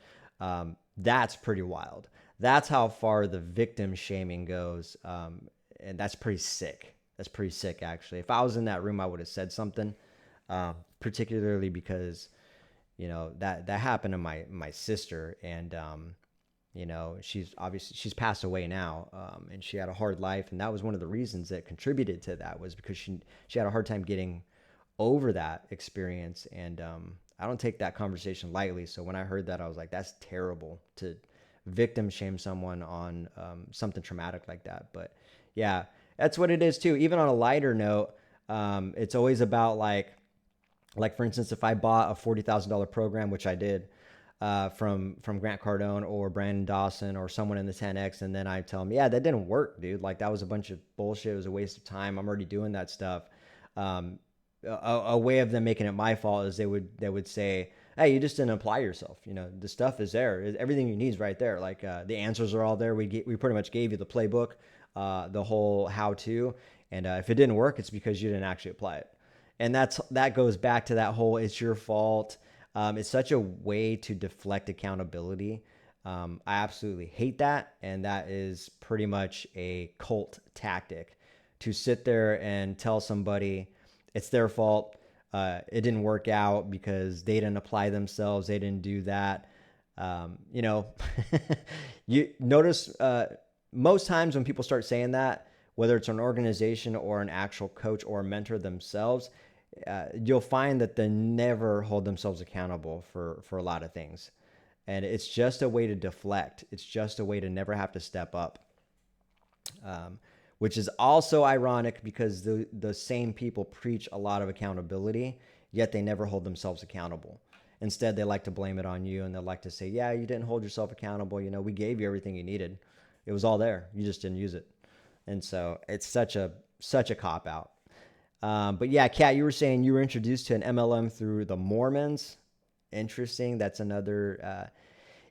That's pretty wild. That's how far the victim shaming goes, and that's pretty sick. That's pretty sick, actually. If I was in that room, I would have said something, particularly because that happened to my sister, and she's passed away now, and she had a hard life, and that was one of the reasons that contributed to that, was because she had a hard time getting over that experience, and I don't take that conversation lightly. So when I heard that, I was like, that's terrible to victim shame someone on something traumatic like that. But yeah, that's what it is too. Even on a lighter note, it's always about like for instance, if I bought a $40,000 program, which I did, from Grant Cardone or Brandon Dawson or someone in the 10X, and then I tell them, yeah, that didn't work, dude. Like, that was a bunch of bullshit. It was a waste of time. I'm already doing that stuff. A way of them making it my fault is they would say, hey, you just didn't apply yourself. The stuff is there. Everything you need is right there. Like, the answers are all there. We pretty much gave you the playbook, the whole how-to. And if it didn't work, it's because you didn't actually apply it. And that goes back to that whole, it's your fault. It's such a way to deflect accountability. I absolutely hate that. And that is pretty much a cult tactic, to sit there and tell somebody it's their fault. It didn't work out because they didn't apply themselves. They didn't do that. You notice most times when people start saying that, whether it's an organization or an actual coach or a mentor themselves, you'll find that they never hold themselves accountable for a lot of things. And it's just a way to deflect. It's just a way to never have to step up, which is also ironic because the same people preach a lot of accountability, yet they never hold themselves accountable. Instead, they like to blame it on you, and they like to say, yeah, you didn't hold yourself accountable. We gave you everything you needed. It was all there. You just didn't use it. And so it's such a cop-out. But yeah, Kat, you were saying you were introduced to an MLM through the Mormons. Interesting. That's another,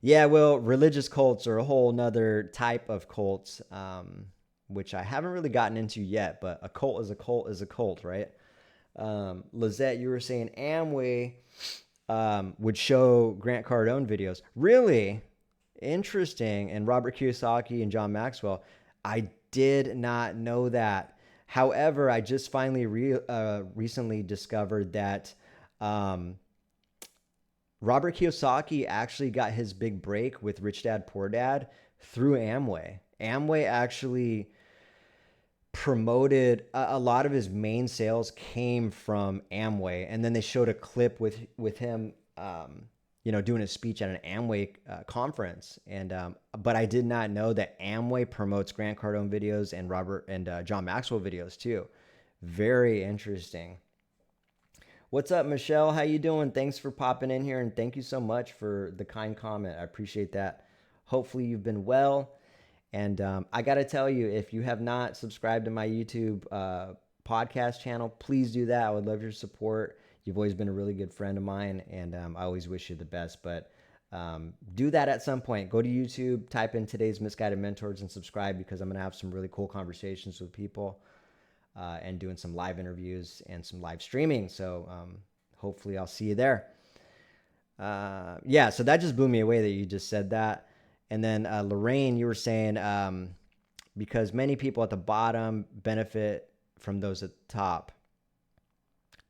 well, religious cults are a whole nother type of cults, which I haven't really gotten into yet, but a cult is a cult is a cult, right? Lizette, you were saying Amway would show Grant Cardone videos. Really interesting. And Robert Kiyosaki and John Maxwell. I did not know that. However, I just finally recently discovered that Robert Kiyosaki actually got his big break with Rich Dad Poor Dad through Amway. Amway actually promoted a lot of his main sales came from Amway, and then they showed a clip with him doing a speech at an Amway conference. And but I did not know that Amway promotes Grant Cardone videos and Robert and John Maxwell videos too. Very interesting. What's up, Michelle? How you doing? Thanks for popping in here, and thank you so much for the kind comment. I appreciate that. Hopefully you've been well. And I got to tell you, if you have not subscribed to my YouTube podcast channel, please do that. I would love your support. You've always been a really good friend of mine, and I always wish you the best. But do that at some point. Go to YouTube, type in today's Misguided Mentors, and subscribe, because I'm going to have some really cool conversations with people and doing some live interviews and some live streaming. So hopefully I'll see you there. So that just blew me away that you just said that. And then Lorraine, you were saying because many people at the bottom benefit from those at the top.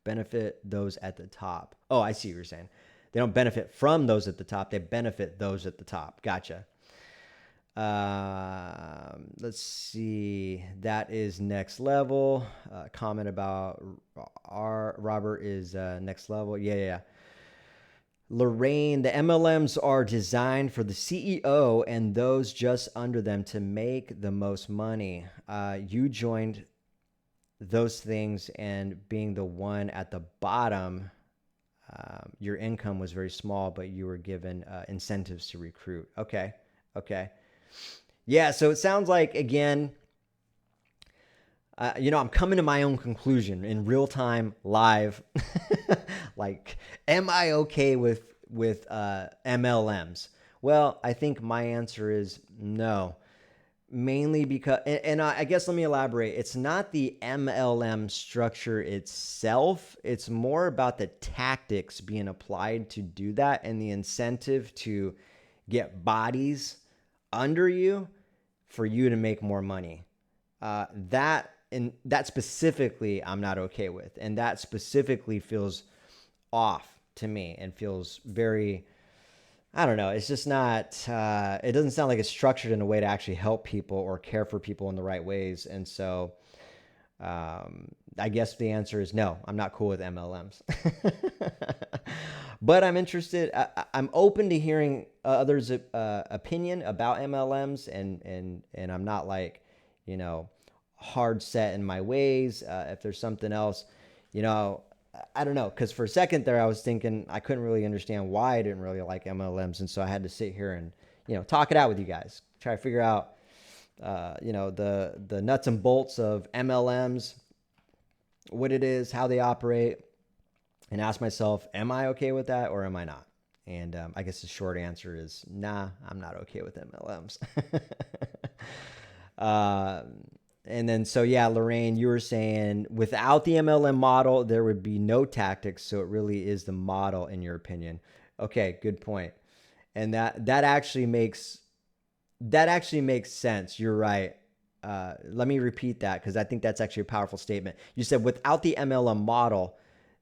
Benefit those at the top. Oh, I see what you're saying. They don't benefit from those at the top. They benefit those at the top. Gotcha. Let's see. That is next level. Comment about Robert is next level. Yeah. Lorraine, the MLMs are designed for the CEO and those just under them to make the most money. You joined those things, and being the one at the bottom, your income was very small, but you were given incentives to recruit. Okay. Yeah, so it sounds like, again, I'm coming to my own conclusion in real time, live. Like, am I okay with MLMs? Well, I think my answer is no. Mainly because, and I guess let me elaborate. It's not the MLM structure itself. It's more about the tactics being applied to do that and the incentive to get bodies under you for you to make more money. That specifically I'm not okay with. And that specifically feels off to me and feels very, I don't know. It's just not, it doesn't sound like it's structured in a way to actually help people or care for people in the right ways. And so I guess the answer is no, I'm not cool with MLMs. But I'm interested, I'm open to hearing others' opinion about MLMs, and I'm not like, hard set in my ways. If there's something else, I don't know, because for a second there I was thinking I couldn't really understand why I didn't really like MLMs, and so I had to sit here and talk it out with you guys, try to figure out the nuts and bolts of MLMs, what it is, how they operate, and ask myself, am I okay with that or am I not? And I guess the short answer is nah, I'm not okay with MLMs. And then, so yeah, Lorraine, you were saying without the MLM model, there would be no tactics. So it really is the model, in your opinion. Okay, good point. And that actually makes sense. You're right. Let me repeat that, because I think that's actually a powerful statement. You said without the MLM model,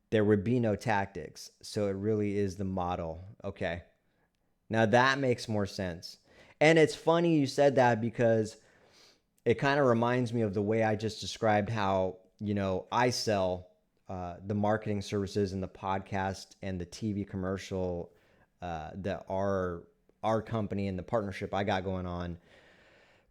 there would be no tactics. So it really is the model. Okay. Now that makes more sense. And it's funny you said that, because it kind of reminds me of the way I just described how, I sell the marketing services and the podcast and the TV commercial that our company and the partnership I got going on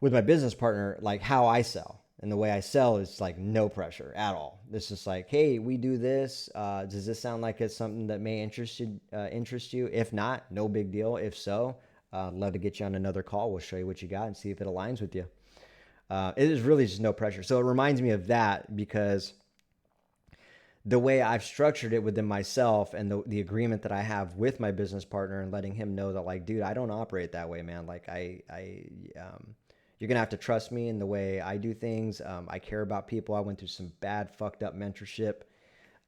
with my business partner, like how I sell. And the way I sell is like no pressure at all. This is like, hey, we do this. Does this sound like it's something that may interest you? If not, no big deal. If so, I'd love to get you on another call. We'll show you what you got and see if it aligns with you. It is really just no pressure. So it reminds me of that, because the way I've structured it within myself and the agreement that I have with my business partner, and letting him know that, like, dude, I don't operate that way, man. Like you're going to have to trust me in the way I do things. I care about people. I went through some bad, fucked up mentorship.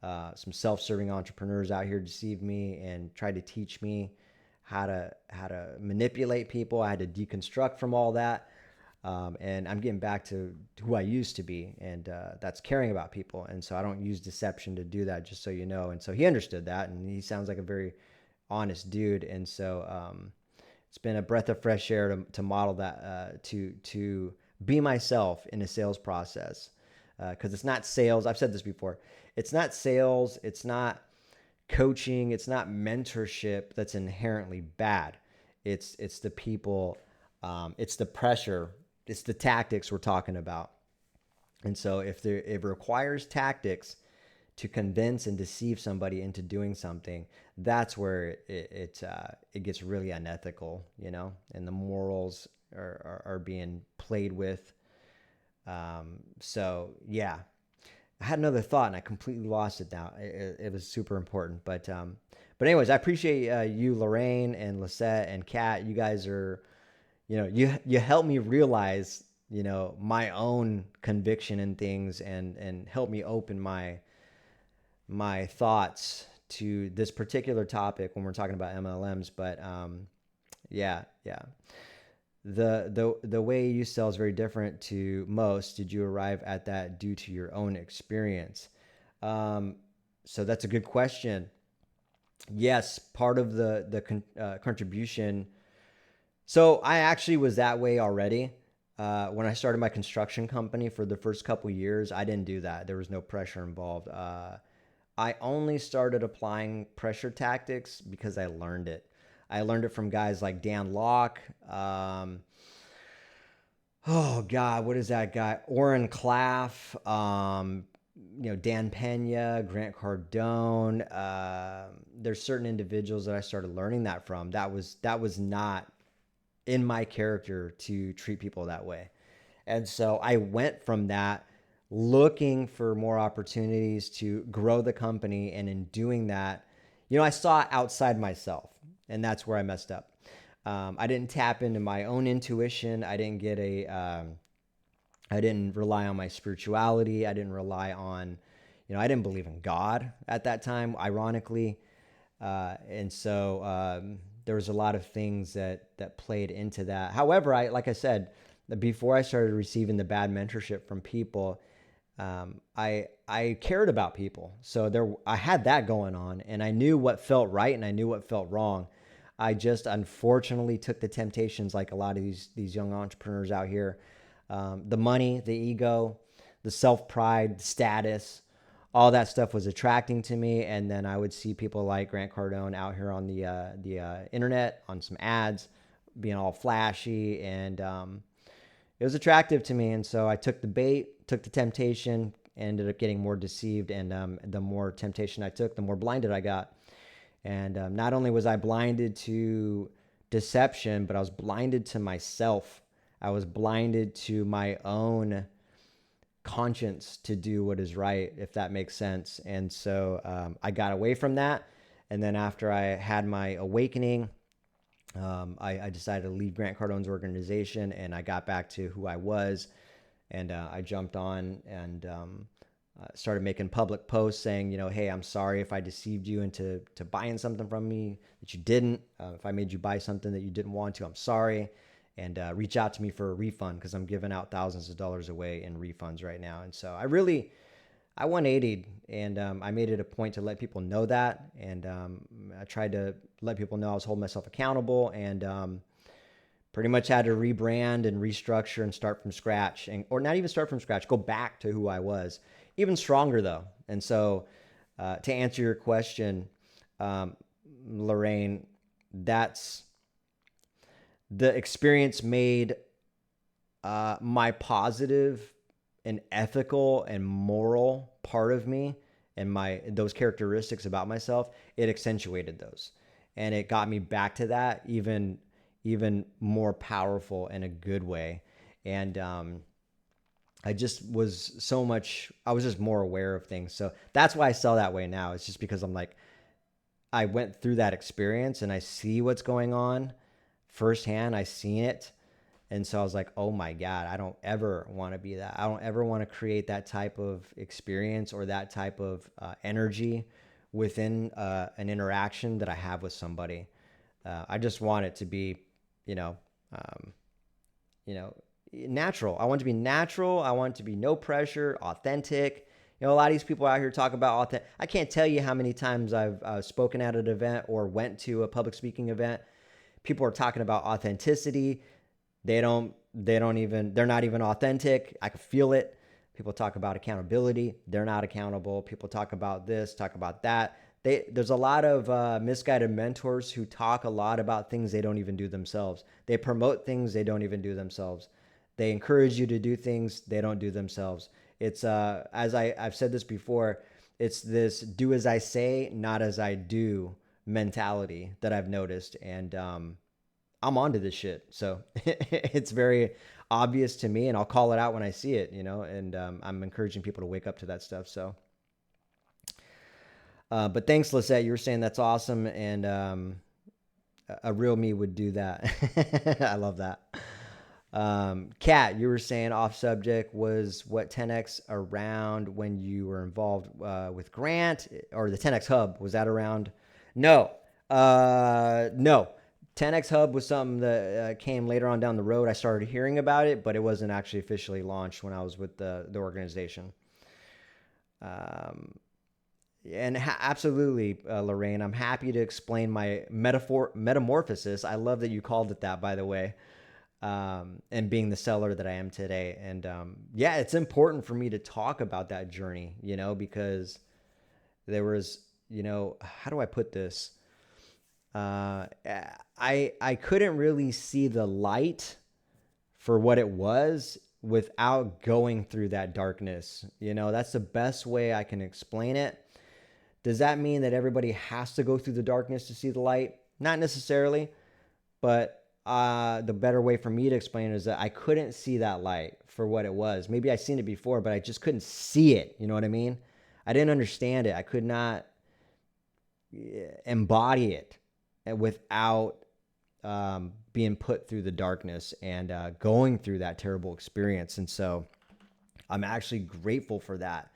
Some self-serving entrepreneurs out here deceived me and tried to teach me how to manipulate people. I had to deconstruct from all that. And I'm getting back to who I used to be, and that's caring about people. And so I don't use deception to do that, just so you know. And so he understood that, and he sounds like a very honest dude. And so it's been a breath of fresh air to model that, to be myself in a sales process, because it's not sales. I've said this before. It's not sales. It's not coaching. It's not mentorship that's inherently bad. It's the people. It's the pressure. It's the tactics we're talking about. And so if it requires tactics to convince and deceive somebody into doing something, that's where it gets really unethical, and the morals are being played with. So yeah, I had another thought and I completely lost it now. It was super important, but anyways, I appreciate you, Lorraine and Lisette and Kat. You guys are, you help me realize, my own conviction in things, and help me open my thoughts to this particular topic when we're talking about MLMs. But yeah. The way you sell is very different to most. Did you arrive at that due to your own experience? So that's a good question. Yes, part of the contribution. So I actually was that way already. When I started my construction company for the first couple years, I didn't do that. There was no pressure involved. I only started applying pressure tactics because I learned it. I learned it from guys like Dan Locke. Oh God, what is that guy? Orrin Claff. Dan Pena, Grant Cardone. There's certain individuals that I started learning that from. That was not in my character to treat people that way. And so I went from that looking for more opportunities to grow the company. And in doing that, I saw outside myself, and that's where I messed up. I didn't tap into my own intuition. I didn't rely on my spirituality. I didn't rely on, I didn't believe in God at that time, ironically. And so there was a lot of things that played into that. However, like I said, before I started receiving the bad mentorship from people, I cared about people. So I had that going on, and I knew what felt right and I knew what felt wrong. I just unfortunately took the temptations, like a lot of these young entrepreneurs out here, the money, the ego, the self-pride, the status, all that stuff was attracting to me. And then I would see people like Grant Cardone out here on the internet on some ads, being all flashy, and it was attractive to me. And so I took the bait, took the temptation, ended up getting more deceived. And the more temptation I took, the more blinded I got. And not only was I blinded to deception, but I was blinded to myself. I was blinded to my own conscience to do what is right, if that makes sense. And so I got away from that. And then after I had my awakening, I decided to leave Grant Cardone's organization, and I got back to who I was. And I jumped on and started making public posts saying, hey, I'm sorry if I deceived you into buying something from me that you didn't. If I made you buy something that you didn't want to, I'm sorry. And reach out to me for a refund, because I'm giving out thousands of dollars away in refunds right now. And so I 180'd, and I made it a point to let people know that. And I tried to let people know I was holding myself accountable, and pretty much had to rebrand and restructure and start from scratch, or not even start from scratch, go back to who I was, even stronger though. And so to answer your question, Lorraine, that's the experience made my positive and ethical and moral part of me, and those characteristics about myself, it accentuated those, and it got me back to that even more powerful in a good way. And I was just more aware of things. So that's why I sell that way now. It's just because I went through that experience and I see what's going on firsthand. I seen it. And so I was like, oh my God, I don't ever want to be that. I don't ever want to create that type of experience or that type of energy within an interaction that I have with somebody. I just want it to be, um, natural. I want it to be natural. I want it to be no pressure, authentic. A lot of these people out here talk about authentic. I can't tell you how many times I've spoken at an event or went to a public speaking event. People are talking about authenticity. They're not even authentic. I can feel it. People talk about accountability. They're not accountable. People talk about this, talk about that. There's a lot of misguided mentors who talk a lot about things they don't even do themselves. They promote things they don't even do themselves. They encourage you to do things they don't do themselves. It's as I've said this before, it's this do as I say, not as I do mentality that I've noticed. And I'm onto this shit. So it's very obvious to me, and I'll call it out when I see it, and I'm encouraging people to wake up to that stuff. So, but thanks, Lisette. You were saying that's awesome. And a real me would do that. I love that. Kat, you were saying off subject, was what 10X around when you were involved with Grant, or the 10X Hub? Was that around? No. No. 10X Hub was something that came later on down the road. I started hearing about it, but it wasn't actually officially launched when I was with the organization. And absolutely, Lorraine, I'm happy to explain my metamorphosis. I love that you called it that, by the way, and being the seller that I am today. And yeah, it's important for me to talk about that journey, because there was, how do I put this? I couldn't really see the light for what it was without going through that darkness. That's the best way I can explain it. Does that mean that everybody has to go through the darkness to see the light? Not necessarily, but the better way for me to explain it is that I couldn't see that light for what it was. Maybe I seen it before, but I just couldn't see it. You know what I mean? I didn't understand it. I could not embody it without being put through the darkness and going through that terrible experience. And so I'm actually grateful for that.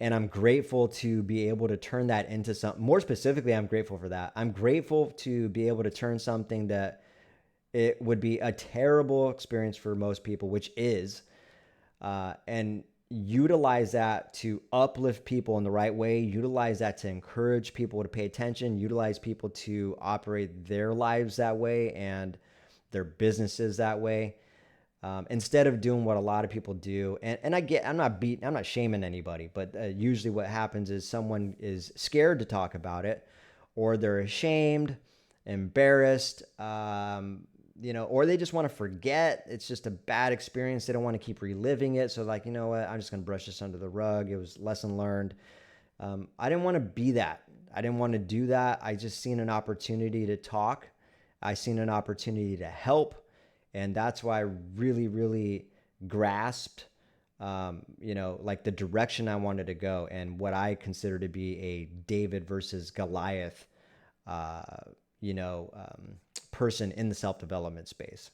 And I'm grateful to be able to turn that into something. More specifically, I'm grateful for that. I'm grateful to be able to turn something that it would be a terrible experience for most people, which is, and utilize that to uplift people in the right way, utilize that to encourage people to pay attention, utilize people to operate their lives that way and their businesses that way. Instead of doing what a lot of people do. And I'm not shaming anybody, but usually what happens is someone is scared to talk about it, or they're ashamed, embarrassed, or they just want to forget. It's just a bad experience. They don't want to keep reliving it. So like, you know what, I'm just going to brush this under the rug. It was lesson learned. I didn't want to be that. I didn't want to do that. I just seen an opportunity to talk. I seen an opportunity to help. And that's why I really, really grasped, like the direction I wanted to go and what I consider to be a David versus Goliath, person in the self-development space.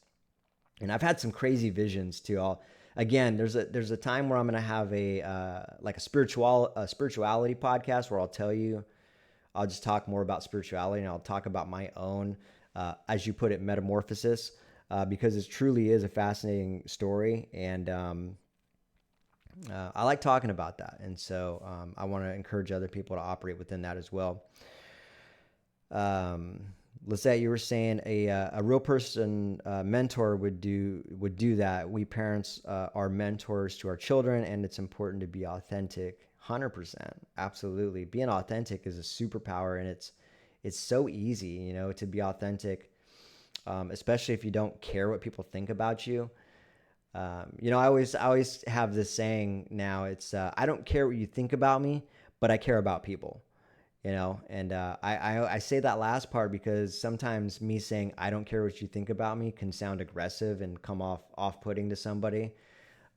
And I've had some crazy visions too. Again, there's a time where I'm going to have a spirituality podcast where I'll just talk more about spirituality, and I'll talk about my own, as you put it, metamorphosis. Because it truly is a fascinating story, and I like talking about that. And so I want to encourage other people to operate within that as well. Lisette, you were saying a real person mentor would do that. We parents are mentors to our children, and it's important to be authentic. 100%, absolutely. Being authentic is a superpower, and it's so easy, to be authentic. Especially if you don't care what people think about you. I always have this saying now. It's I don't care what you think about me, but I care about people. And I say that last part because sometimes me saying I don't care what you think about me can sound aggressive and come off-putting to somebody.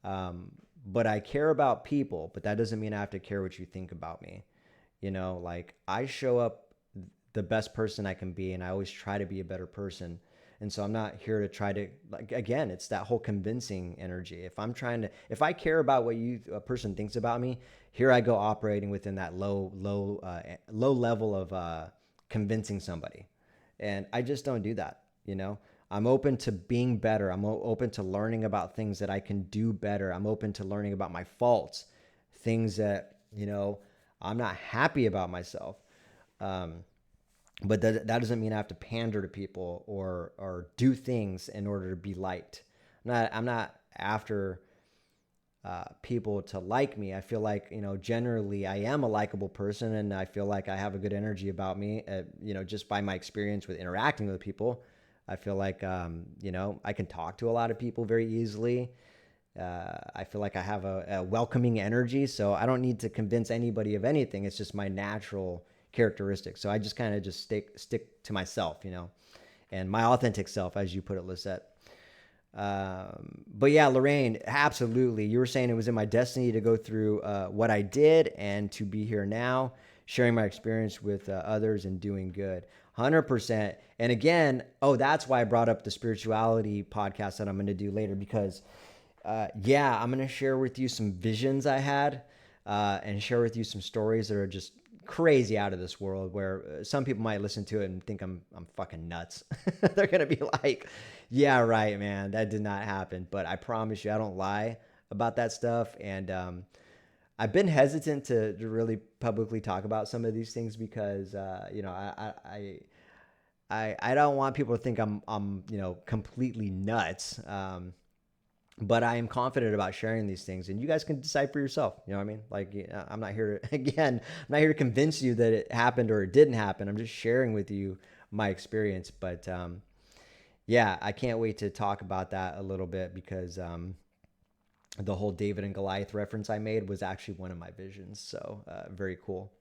But I care about people, but that doesn't mean I have to care what you think about me. Like I show up the best person I can be, and I always try to be a better person. And so I'm not here to try to, like, again, it's that whole convincing energy. If I care about what a person thinks about me, here I go operating within that low level of convincing somebody. And I just don't do that. I'm open to being better. I'm open to learning about things that I can do better. I'm open to learning about my faults, things that, I'm not happy about myself. But that doesn't mean I have to pander to people or do things in order to be liked. I'm not after people to like me. I feel like, generally I am a likable person, and I feel like I have a good energy about me, just by my experience with interacting with people. I feel like, I can talk to a lot of people very easily. I feel like I have a welcoming energy, so I don't need to convince anybody of anything. It's just my natural characteristics. So I just kind of stick to myself, and my authentic self, as you put it, Lisette. But yeah, Lorraine, absolutely. You were saying it was in my destiny to go through what I did and to be here now, sharing my experience with others and doing good. 100%. And again, that's why I brought up the spirituality podcast that I'm going to do later, because I'm going to share with you some visions I had and share with you some stories that are just crazy out of this world, where some people might listen to it and think I'm fucking nuts. They're going to be like, yeah, right, man, that did not happen. But I promise you, I don't lie about that stuff. And I've been hesitant to really publicly talk about some of these things because, I don't want people to think I'm completely nuts. But I am confident about sharing these things, and you guys can decide for yourself. You know what I mean? Like, I'm not here to, again, I'm not here to convince you that it happened or it didn't happen. I'm just sharing with you my experience. But yeah, I can't wait to talk about that a little bit because the whole David and Goliath reference I made was actually one of my visions. So very cool.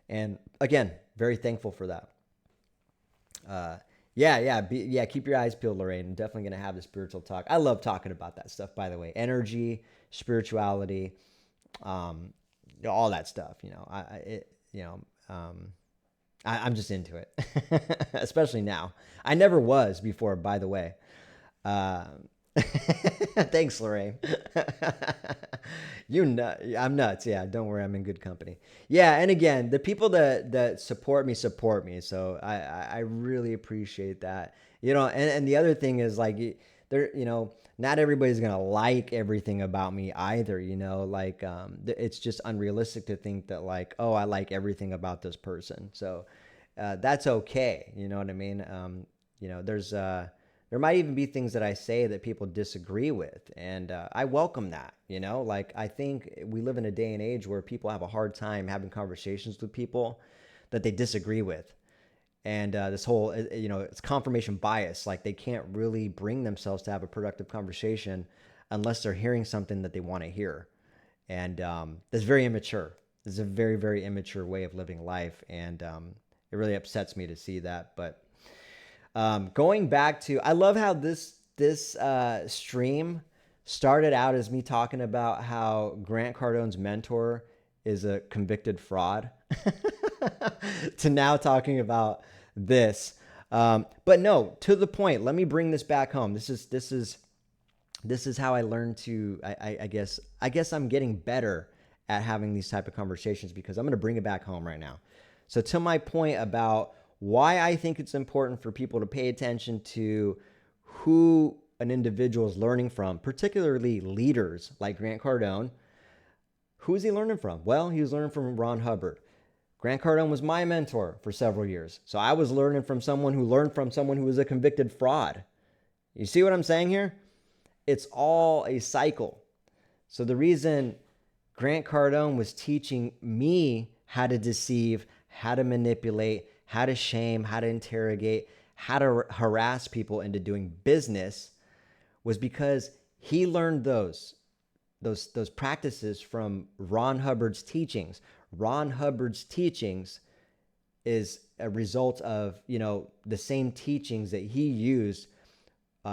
And again, very thankful for that. Yeah. Keep your eyes peeled, Lorraine. I'm definitely gonna have the spiritual talk. I love talking about that stuff, by the way. Energy, spirituality, all that stuff. I'm just into it, especially now. I never was before, by the way. Thanks, Lorraine. I'm nuts. Yeah, don't worry, I'm in good company. Yeah, and again, the people that support me. So I really appreciate that. And the other thing is like there, not everybody's gonna like everything about me either. Like it's just unrealistic to think that like, oh, I like everything about this person. So that's okay. You know what I mean? There's there might even be things that I say that people disagree with. And I welcome that, like I think we live in a day and age where people have a hard time having conversations with people that they disagree with. And this whole, it's confirmation bias. Like they can't really bring themselves to have a productive conversation unless they're hearing something that they want to hear. And that's very immature. It's a very, very immature way of living life. And it really upsets me to see that. But going back to, I love how this stream started out as me talking about how Grant Cardone's mentor is a convicted fraud to now talking about this. But no, to the point, let me bring this back home. This is how I learned to, I guess I'm getting better at having these type of conversations because I'm going to bring it back home right now. So to my point about why I think it's important for people to pay attention to who an individual is learning from, particularly leaders like Grant Cardone. Who is he learning from? Well, he was learning from Ron Hubbard. Grant Cardone was my mentor for several years. So I was learning from someone who learned from someone who was a convicted fraud. You see what I'm saying here? It's all a cycle. So the reason Grant Cardone was teaching me how to deceive, how to manipulate, how to shame, how to interrogate, how to harass people into doing business was because he learned those practices from Ron Hubbard's teachings. Ron Hubbard's teachings is a result of, the same teachings that he used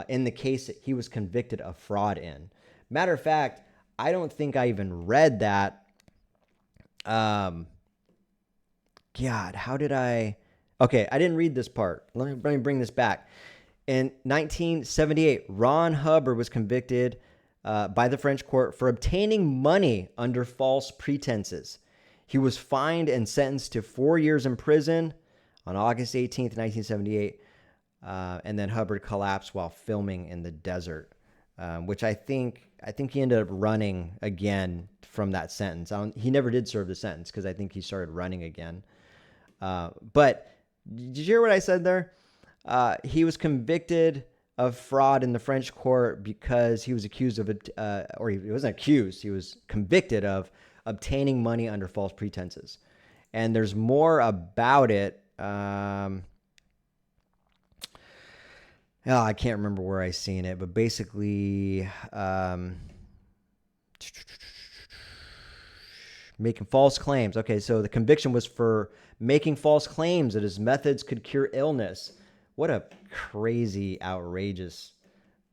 in the case that he was convicted of fraud in. Matter of fact, I don't think I even read that. God, how did I? Okay, I didn't read this part. Let me bring this back. In 1978, Ron Hubbard was convicted by the French court for obtaining money under false pretenses. He was fined and sentenced to 4 years in prison on August 18th, 1978. And then Hubbard collapsed while filming in the desert, which I think he ended up running again from that sentence. He never did serve the sentence because I think he started running again. But did you hear what I said there? He was convicted of fraud in the French court because he was accused of, or he wasn't accused, he was convicted of obtaining money under false pretenses. And there's more about it. I can't remember where I seen it, but basically, making false claims. Okay, so the conviction was for making false claims that his methods could cure illness. What a crazy, outrageous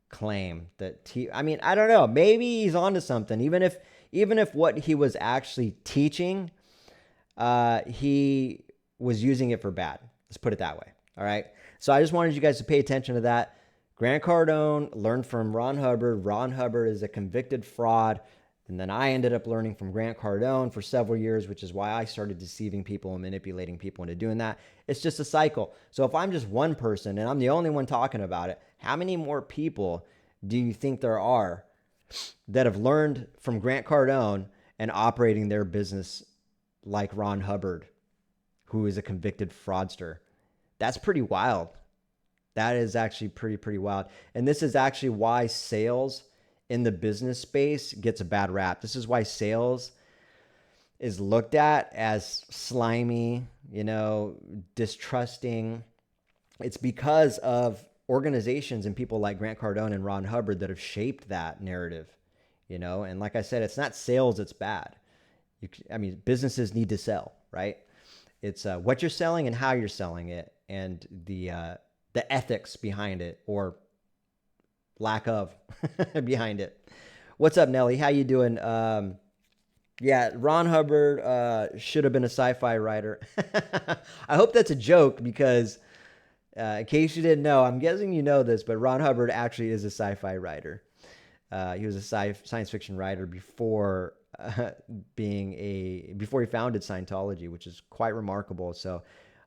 claim that I don't know. Maybe he's onto something. Even if what he was actually teaching, he was using it for bad. Let's put it that way. All right. So I just wanted you guys to pay attention to that. Grant Cardone learned from Ron Hubbard. Ron Hubbard is a convicted fraud. And then I ended up learning from Grant Cardone for several years, which is why I started deceiving people and manipulating people into doing that. It's just a cycle. So if I'm just one person and I'm the only one talking about it, how many more people do you think there are that have learned from Grant Cardone and operating their business like Ron Hubbard, who is a convicted fraudster. That's pretty wild. That is actually pretty wild. And this is actually why sales in the business space gets a bad rap. This is why sales is looked at as slimy, distrusting. It's because of organizations and people like Grant Cardone and Ron Hubbard that have shaped that narrative, And like I said, it's not sales that's bad. Businesses need to sell, right? It's what you're selling and how you're selling it, and the ethics behind it, or lack of behind it. What's up, Nelly? How you doing? Yeah, Ron Hubbard should have been a sci-fi writer. I hope that's a joke because, in case you didn't know, I'm guessing you know this, but Ron Hubbard actually is a sci-fi writer. He was a science fiction writer before before he founded Scientology, which is quite remarkable. So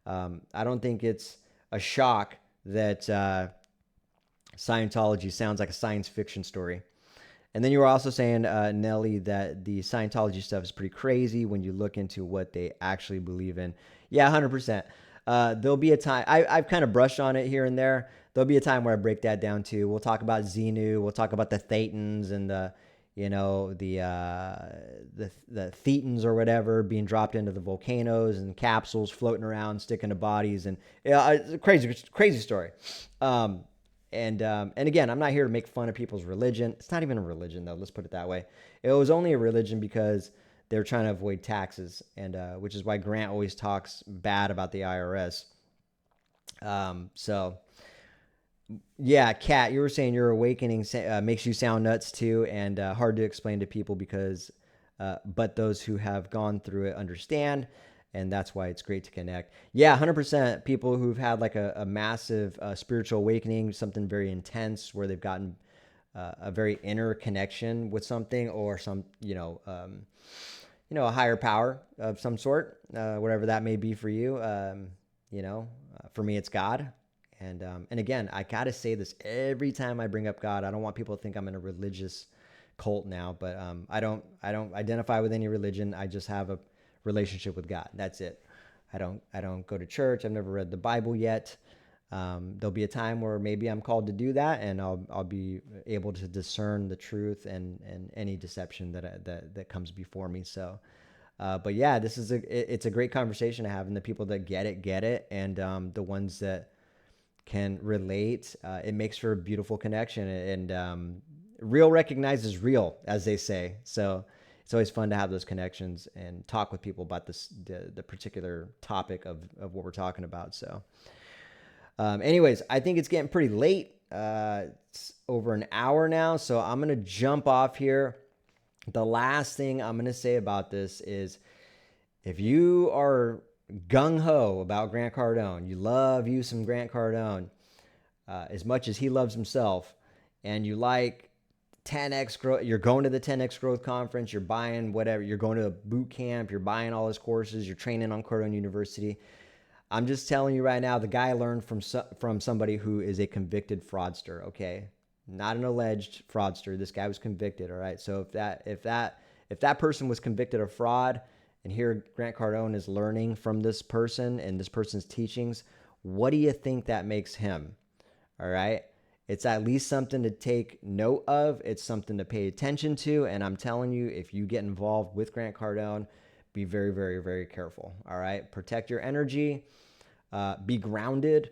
I don't think it's a shock that Scientology sounds like a science fiction story. And then you were also saying, Nelly, that the Scientology stuff is pretty crazy when you look into what they actually believe in. Yeah, 100%. There'll be a time, I've kind of brushed on it here and there. There'll be a time where I break that down too. We'll talk about Xenu. We'll talk about the Thetans and the Thetans or whatever being dropped into the volcanoes and capsules floating around, sticking to bodies. And it's a crazy story. And again, I'm not here to make fun of people's religion. It's not even a religion, though. Let's put it that way. It was only a religion because they're trying to avoid taxes, and which is why Grant always talks bad about the IRS. So, yeah, Kat, you were saying your awakening makes you sound nuts too, and hard to explain to people because, but those who have gone through it understand. And that's why it's great to connect. Yeah, 100% people who've had like a massive spiritual awakening, something very intense where they've gotten a very inner connection with something or some, a higher power of some sort, whatever that may be for you. For me, it's God. And again, I got to say this every time I bring up God. I don't want people to think I'm in a religious cult now, but I don't identify with any religion. I just have a relationship with God. That's it. I don't go to church. I've never read the Bible yet. There'll be a time where maybe I'm called to do that, and I'll be able to discern the truth and any deception that comes before me. So, but yeah, it's a great conversation to have, and the people that get it, and the ones that can relate, it makes for a beautiful connection, and real recognizes real, as they say. So it's always fun to have those connections and talk with people about the particular topic of what we're talking about. So anyways, I think it's getting pretty late. It's over an hour now, so I'm going to jump off here. The last thing I'm going to say about this is if you are gung-ho about Grant Cardone, you love you some Grant Cardone as much as he loves himself, and you like 10x growth, you're going to the 10x growth conference, you're buying whatever, you're going to a boot camp, you're buying all his courses, you're training on Cardone University. I'm just telling you right now, the guy learned from somebody who is a convicted fraudster. Okay, not an alleged fraudster. This guy was convicted. All right. So if that person was convicted of fraud, and here Grant Cardone is learning from this person and this person's teachings, what do you think that makes him? All right. It's at least something to take note of. It's something to pay attention to. And I'm telling you, if you get involved with Grant Cardone, be very, very, very careful. All right. Protect your energy. Be grounded.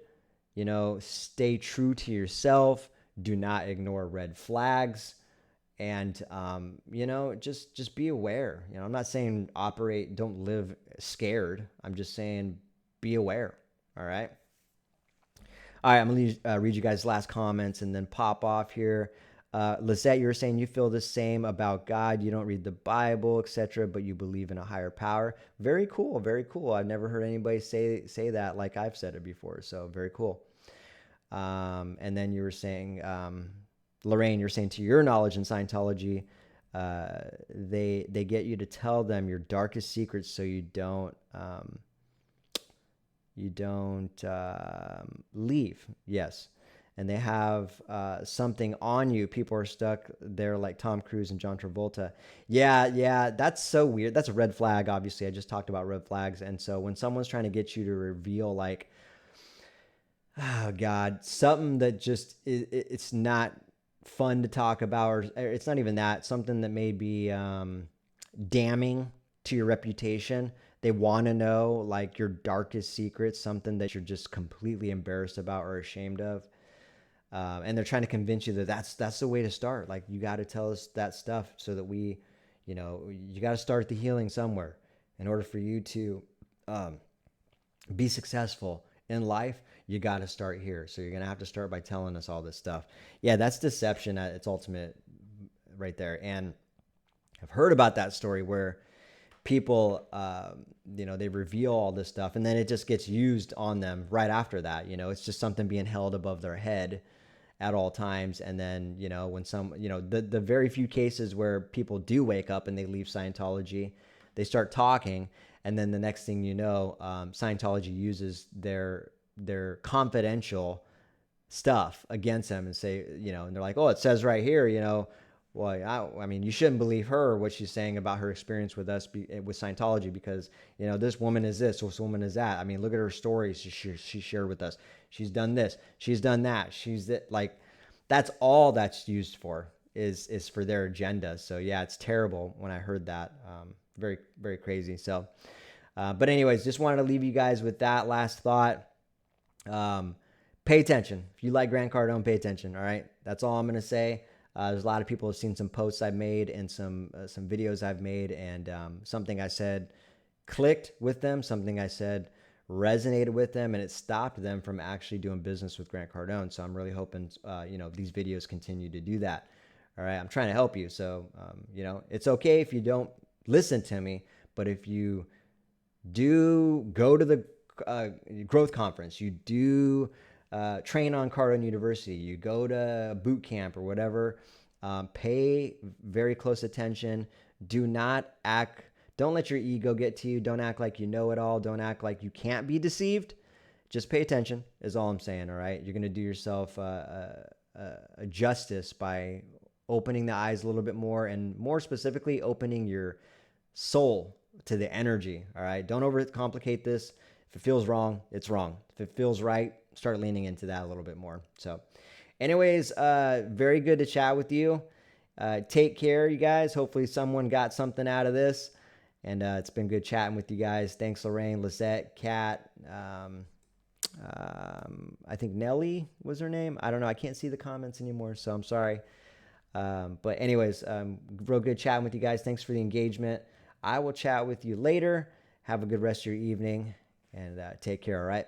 Stay true to yourself. Do not ignore red flags. And, just be aware. I'm not saying don't live scared. I'm just saying be aware. All right. All right, I'm going to read you guys' last comments and then pop off here. Lisette, you were saying you feel the same about God. You don't read the Bible, etc., but you believe in a higher power. Very cool, very cool. I've never heard anybody say that like I've said it before, so very cool. And then you were saying, Lorraine, you're saying to your knowledge in Scientology, they get you to tell them your darkest secrets so you don't leave. Yes. and they have something on you. People are stuck there like Tom Cruise and John Travolta. Yeah, that's so weird. That's a red flag, obviously. I just talked about red flags. And so when someone's trying to get you to reveal, like, oh God, something that just, it's not fun to talk about, or it's not even that, something that may be damning to your reputation. They want to know like your darkest secrets, something that you're just completely embarrassed about or ashamed of. And they're trying to convince you that that's the way to start. Like, you got to tell us that stuff so that we, you got to start the healing somewhere in order for you to be successful in life. You got to start here. So you're going to have to start by telling us all this stuff. Yeah, that's deception at its ultimate right there. And I've heard about that story where people, they reveal all this stuff and then it just gets used on them right after that. It's just something being held above their head at all times. And then, when the very few cases where people do wake up and they leave Scientology, they start talking. And then the next thing you know, Scientology uses their confidential stuff against them and say, and they're like, oh, it says right here, well, I mean, you shouldn't believe her, what she's saying about her experience with us, with Scientology, because, this woman is this woman is that. I mean, look at her stories she shared with us. She's done this. She's done that. She's that. Like, that's all that's used for is for their agenda. So, yeah, it's terrible when I heard that. Very, very crazy. So, but anyways, just wanted to leave you guys with that last thought. Pay attention. If you like Grant Cardone, pay attention. All right. That's all I'm going to say. There's a lot of people who've seen some posts I've made and some videos I've made, and something I said clicked with them, something I said resonated with them, and it stopped them from actually doing business with Grant Cardone. So I'm really hoping, these videos continue to do that. All right, I'm trying to help you. So, it's okay if you don't listen to me, but if you do go to the growth conference, you do train on Cardone University, you go to boot camp or whatever, pay very close attention. Don't let your ego get to you. Don't act like you know it all. Don't act like you can't be deceived. Just pay attention is all I'm saying, all right? You're going to do yourself a justice by opening the eyes a little bit more, and more specifically, opening your soul to the energy, all right? Don't overcomplicate this. If it feels wrong, it's wrong. If it feels right, start leaning into that a little bit more. So anyways, very good to chat with you. Take care, you guys. Hopefully someone got something out of this. And it's been good chatting with you guys. Thanks, Lorraine, Lisette, Kat. I think Nelly was her name. I don't know. I can't see the comments anymore, so I'm sorry. But anyways, real good chatting with you guys. Thanks for the engagement. I will chat with you later. Have a good rest of your evening, and take care, all right?